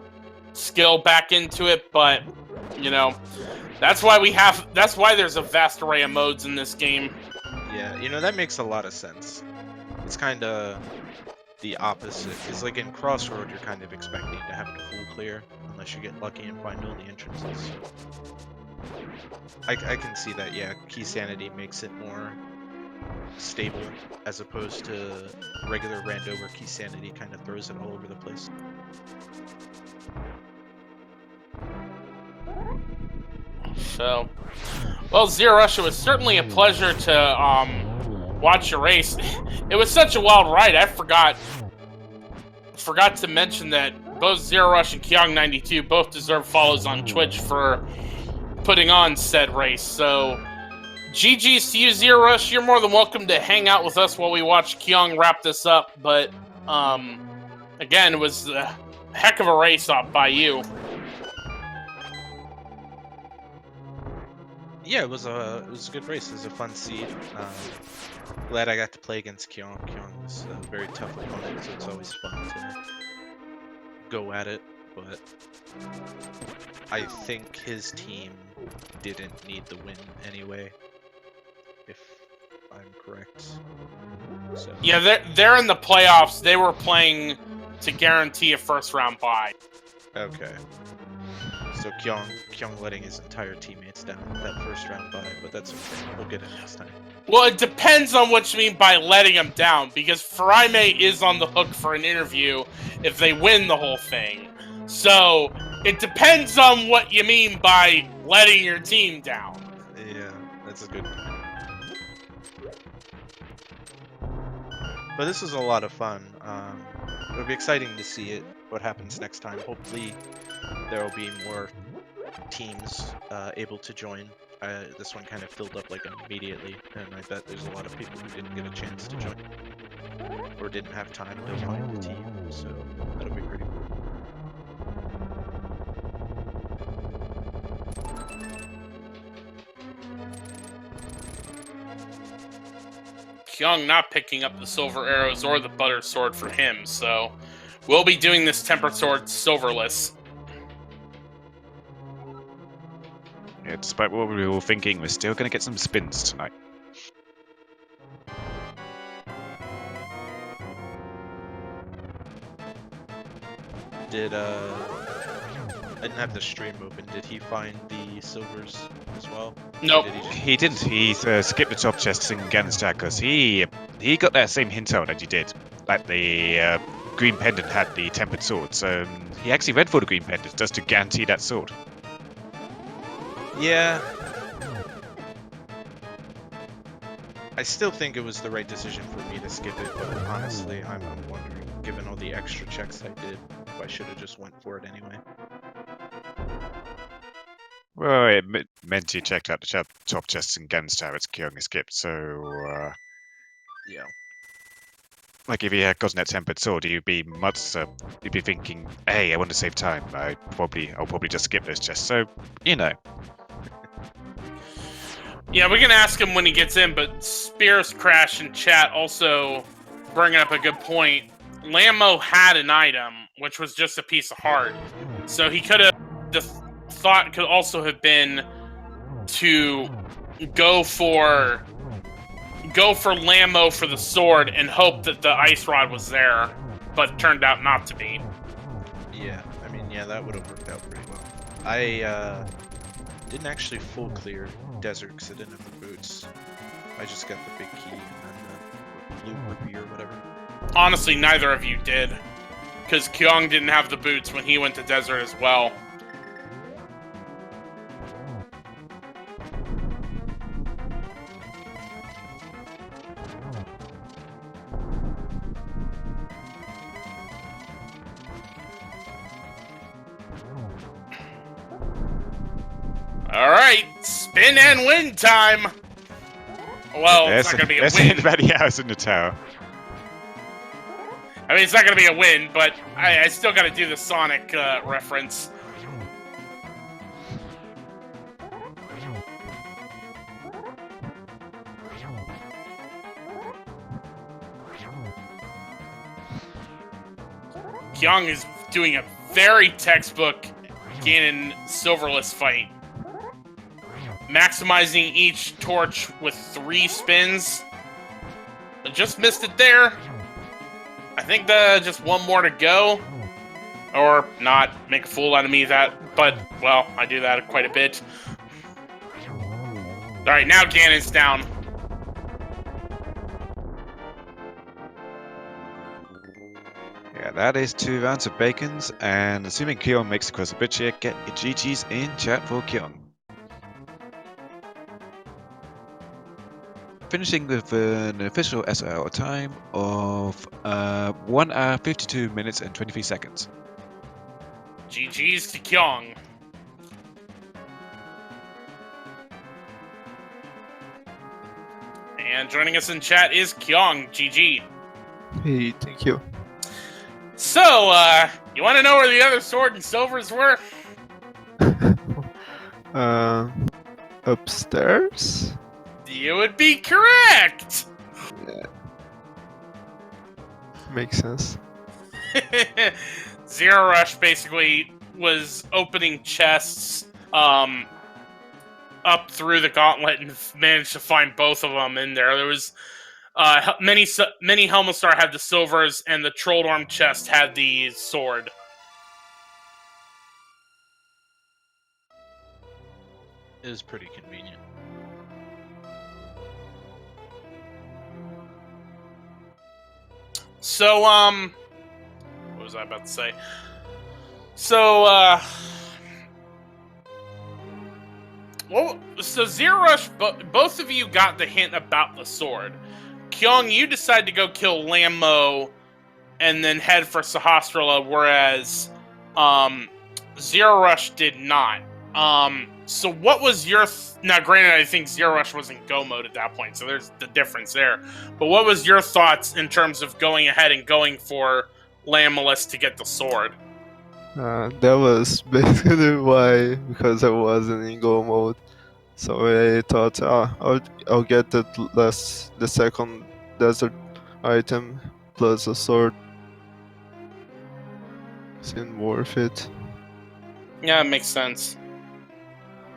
skill back into it, but, you know, that's why there's a vast array of modes in this game.
Yeah, you know, that makes a lot of sense. It's kind of the opposite. Because, like, in Crossroad, you're kind of expecting to have to full clear, unless you get lucky and find all the entrances. So I can see that, yeah. Key Sanity makes it more stable, as opposed to regular rando where Key Sanity kind of throws it all over the place.
So, well, zerorush, it was certainly a pleasure to watch your race. It was such a wild ride. I forgot to mention that both zerorush and Kyong92 both deserve follows on Twitch for putting on said race. So, GG's to you, zerorush. You're more than welcome to hang out with us while we watch Kyong wrap this up. But again, it was a heck of a race off by you.
Yeah, it was a good race. It was a fun seed. Glad I got to play against Kyong. Kyong was a very tough opponent, so it's always fun to go at it. But I think his team didn't need the win anyway, if I'm correct. So.
Yeah, they're in the playoffs. They were playing to guarantee a first round bye.
Okay. So Kyong letting his entire teammates down that first round bye, but that's okay. We'll get it next time.
Well, it depends on what you mean by letting them down, because Faraime is on the hook for an interview if they win the whole thing. So it depends on what you mean by letting your team down.
Yeah, that's a good point. But this was a lot of fun. It'll be exciting to see what happens next time. Hopefully there will be more teams able to join. This one kind of filled up like immediately, and I bet there's a lot of people who didn't get a chance to join or didn't have time to find a team, so that'll be pretty cool.
Kyong not picking up the silver arrows or the butter sword for him, so we'll be doing this tempered sword silverless.
Yeah, despite what we were all thinking, we're still going to get some spins tonight.
I didn't have the stream open. Did he find the silvers as well?
Nope.
He didn't. He skipped the top chests in Ganstar because he got that same intel that you did. Like the green pendant had the tempered sword, so he actually went for the green pendant just to guarantee that sword.
Yeah. I still think it was the right decision for me to skip it, but honestly, I'm wondering, given all the extra checks I did, if I should have just went for it anyway.
Well, it meant you checked out the top chests in Ganstar, it's Kyong skipped, so
Yeah.
like if he had gotten that tempered sword, you'd be thinking, hey, I want to save time. I'll probably just skip those chests. So, you know.
Yeah, we can ask him when he gets in, but Spears Crash in chat also bringing up a good point. Lammo had an item, which was just a piece of heart. So he could have, the thought could also have been to go for Lammo for the sword and hope that the ice rod was there, but it turned out not to be.
Yeah, I mean, yeah, that would have worked out pretty well. I didn't actually full clear desert because I didn't have the boots. I just got the big key and then the blue rupee or whatever.
Honestly, neither of you did, because Kyong didn't have the boots when he went to desert as well. Alright, spin and win time! Well, it's not gonna be a
there's
win.
anybody else in the tower.
I mean, it's not gonna be a win, but I still gotta do the Sonic reference. Kyong is doing a very textbook Ganon Silverless fight. Maximizing each torch with 3 spins. I just missed it there. I think just one more to go. Or not, make a fool out of me but, well, I do that quite a bit. Alright, now Ganon's down.
Yeah, that is 2 rounds of bacons, and assuming Kyong makes it across the bridge here, get your GG's in chat for Kyong. Finishing with an official SR time of 1 hour 52 minutes and 23 seconds.
GG's to Kyong. And joining us in chat is Kyong. GG.
Hey, thank you.
So, you want to know where the other sword and silvers were?
Upstairs?
You would be correct!
Yeah. Makes sense.
Zero Rush basically was opening chests up through the gauntlet and managed to find both of them in there. There was many Helmastar had the silvers, and the Trolldorm chest had the sword.
It was pretty convenient.
So, what was I about to say? So, so Zero Rush, both of you got the hint about the sword. Kyong, you decide to go kill Lammo and then head for Sahasrara, whereas Zero Rush did not. So what was your... Now, granted, I think Zero Rush was in go mode at that point, so there's the difference there. But what was your thoughts in terms of going ahead and going for Lammelus to get the sword?
That was basically why, because I wasn't in go mode. So I thought, I'll get the second desert item plus a sword. Seemed worth it.
Yeah, it makes sense.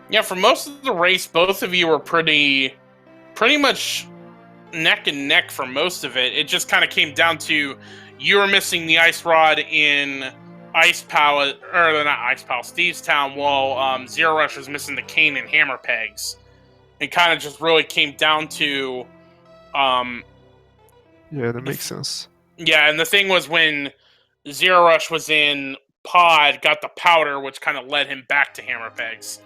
Yeah, for most of the race, both of you were pretty much neck and neck for most of it. It just kind of came down to you were missing the ice rod in Ice Pal, or not Ice Pal, Steve's Town, while Zero Rush was missing the cane and hammer pegs. It kind of just really came down to...
Yeah, that makes sense.
Yeah, and the thing was when Zero Rush was in Pod, got the powder, which kind of led him back to hammer pegs.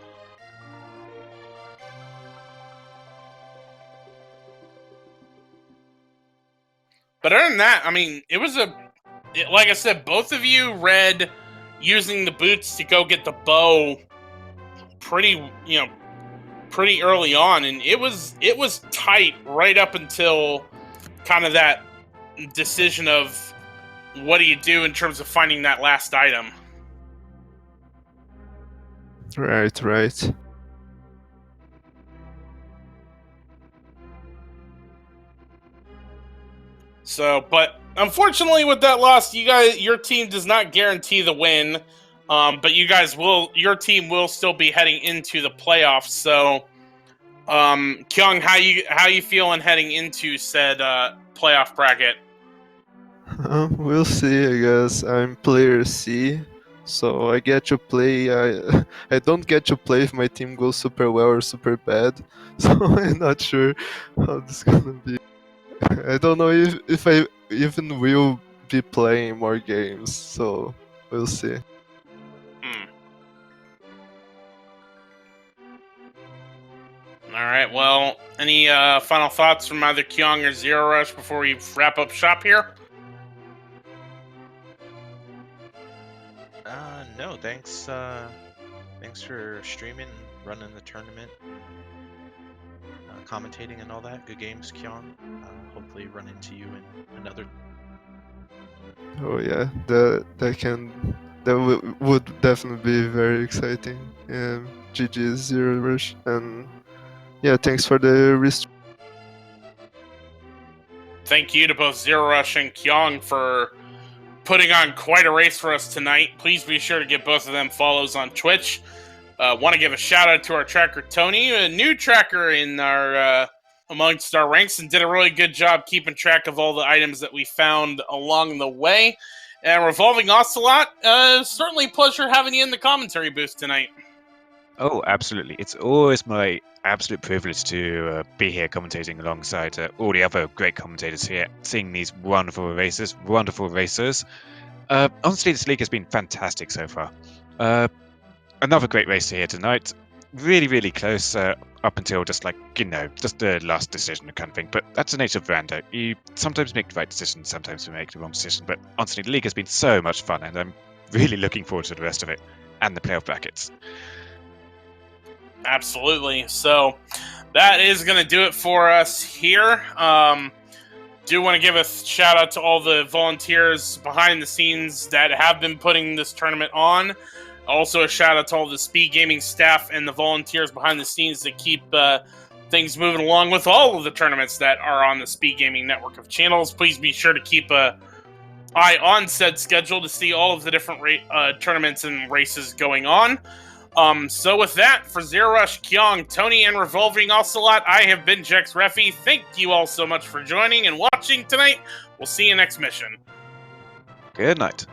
But other than that, I mean, it was like I said, both of you read using the boots to go get the bow pretty early on, and it was tight right up until kind of that decision of what do you do in terms of finding that last item.
Right.
So, but unfortunately, with that loss, your team does not guarantee the win. But your team will still be heading into the playoffs. So, Kyung, how you feeling heading into said playoff bracket?
We'll see. I guess I'm player C, so I get to play. I don't get to play if my team goes super well or super bad. So I'm not sure how this is gonna be. I don't know if I even will be playing more games. So we'll see.
All right. Well, any final thoughts from either Kyung or zerorush before we wrap up shop here?
No, thanks. Thanks for streaming, running the tournament, commentating, and all that. Good games, Kyung. Hopefully, run into you in another.
Oh yeah, would definitely be very exciting. GG Zero Rush, and yeah, thanks for the
Thank you to both zerorush and Kyung for putting on quite a race for us tonight. Please be sure to give both of them follows on Twitch. Want to give a shout out to our tracker Tony, a new tracker in our amongst our ranks, and did a really good job keeping track of all the items that we found along the way. And Revolving Ocelot, certainly a pleasure having you in the commentary booth tonight.
Oh, absolutely. It's always my absolute privilege to be here commentating alongside all the other great commentators here, seeing these wonderful racers, wonderful racers. Honestly, this league has been fantastic so far. Another great race here tonight. Really, really close up until just the last decision kind of thing. But that's the nature of Rando. You sometimes make the right decision, sometimes you make the wrong decision. But honestly, the league has been so much fun, and I'm really looking forward to the rest of it and the playoff brackets.
Absolutely. So that is going to do it for us here. Do want to give a shout out to all the volunteers behind the scenes that have been putting this tournament on. Also a shout out to all the Speed Gaming staff and the volunteers behind the scenes that keep things moving along with all of the tournaments that are on the Speed Gaming network of channels. Please be sure to keep an eye on said schedule to see all of the different tournaments and races going on. So with that, for zerorush, Kyong, Tony, and Revolving Ocelot, I have been Jex Refi. Thank you all so much for joining and watching tonight. We'll see you next mission.
Good night.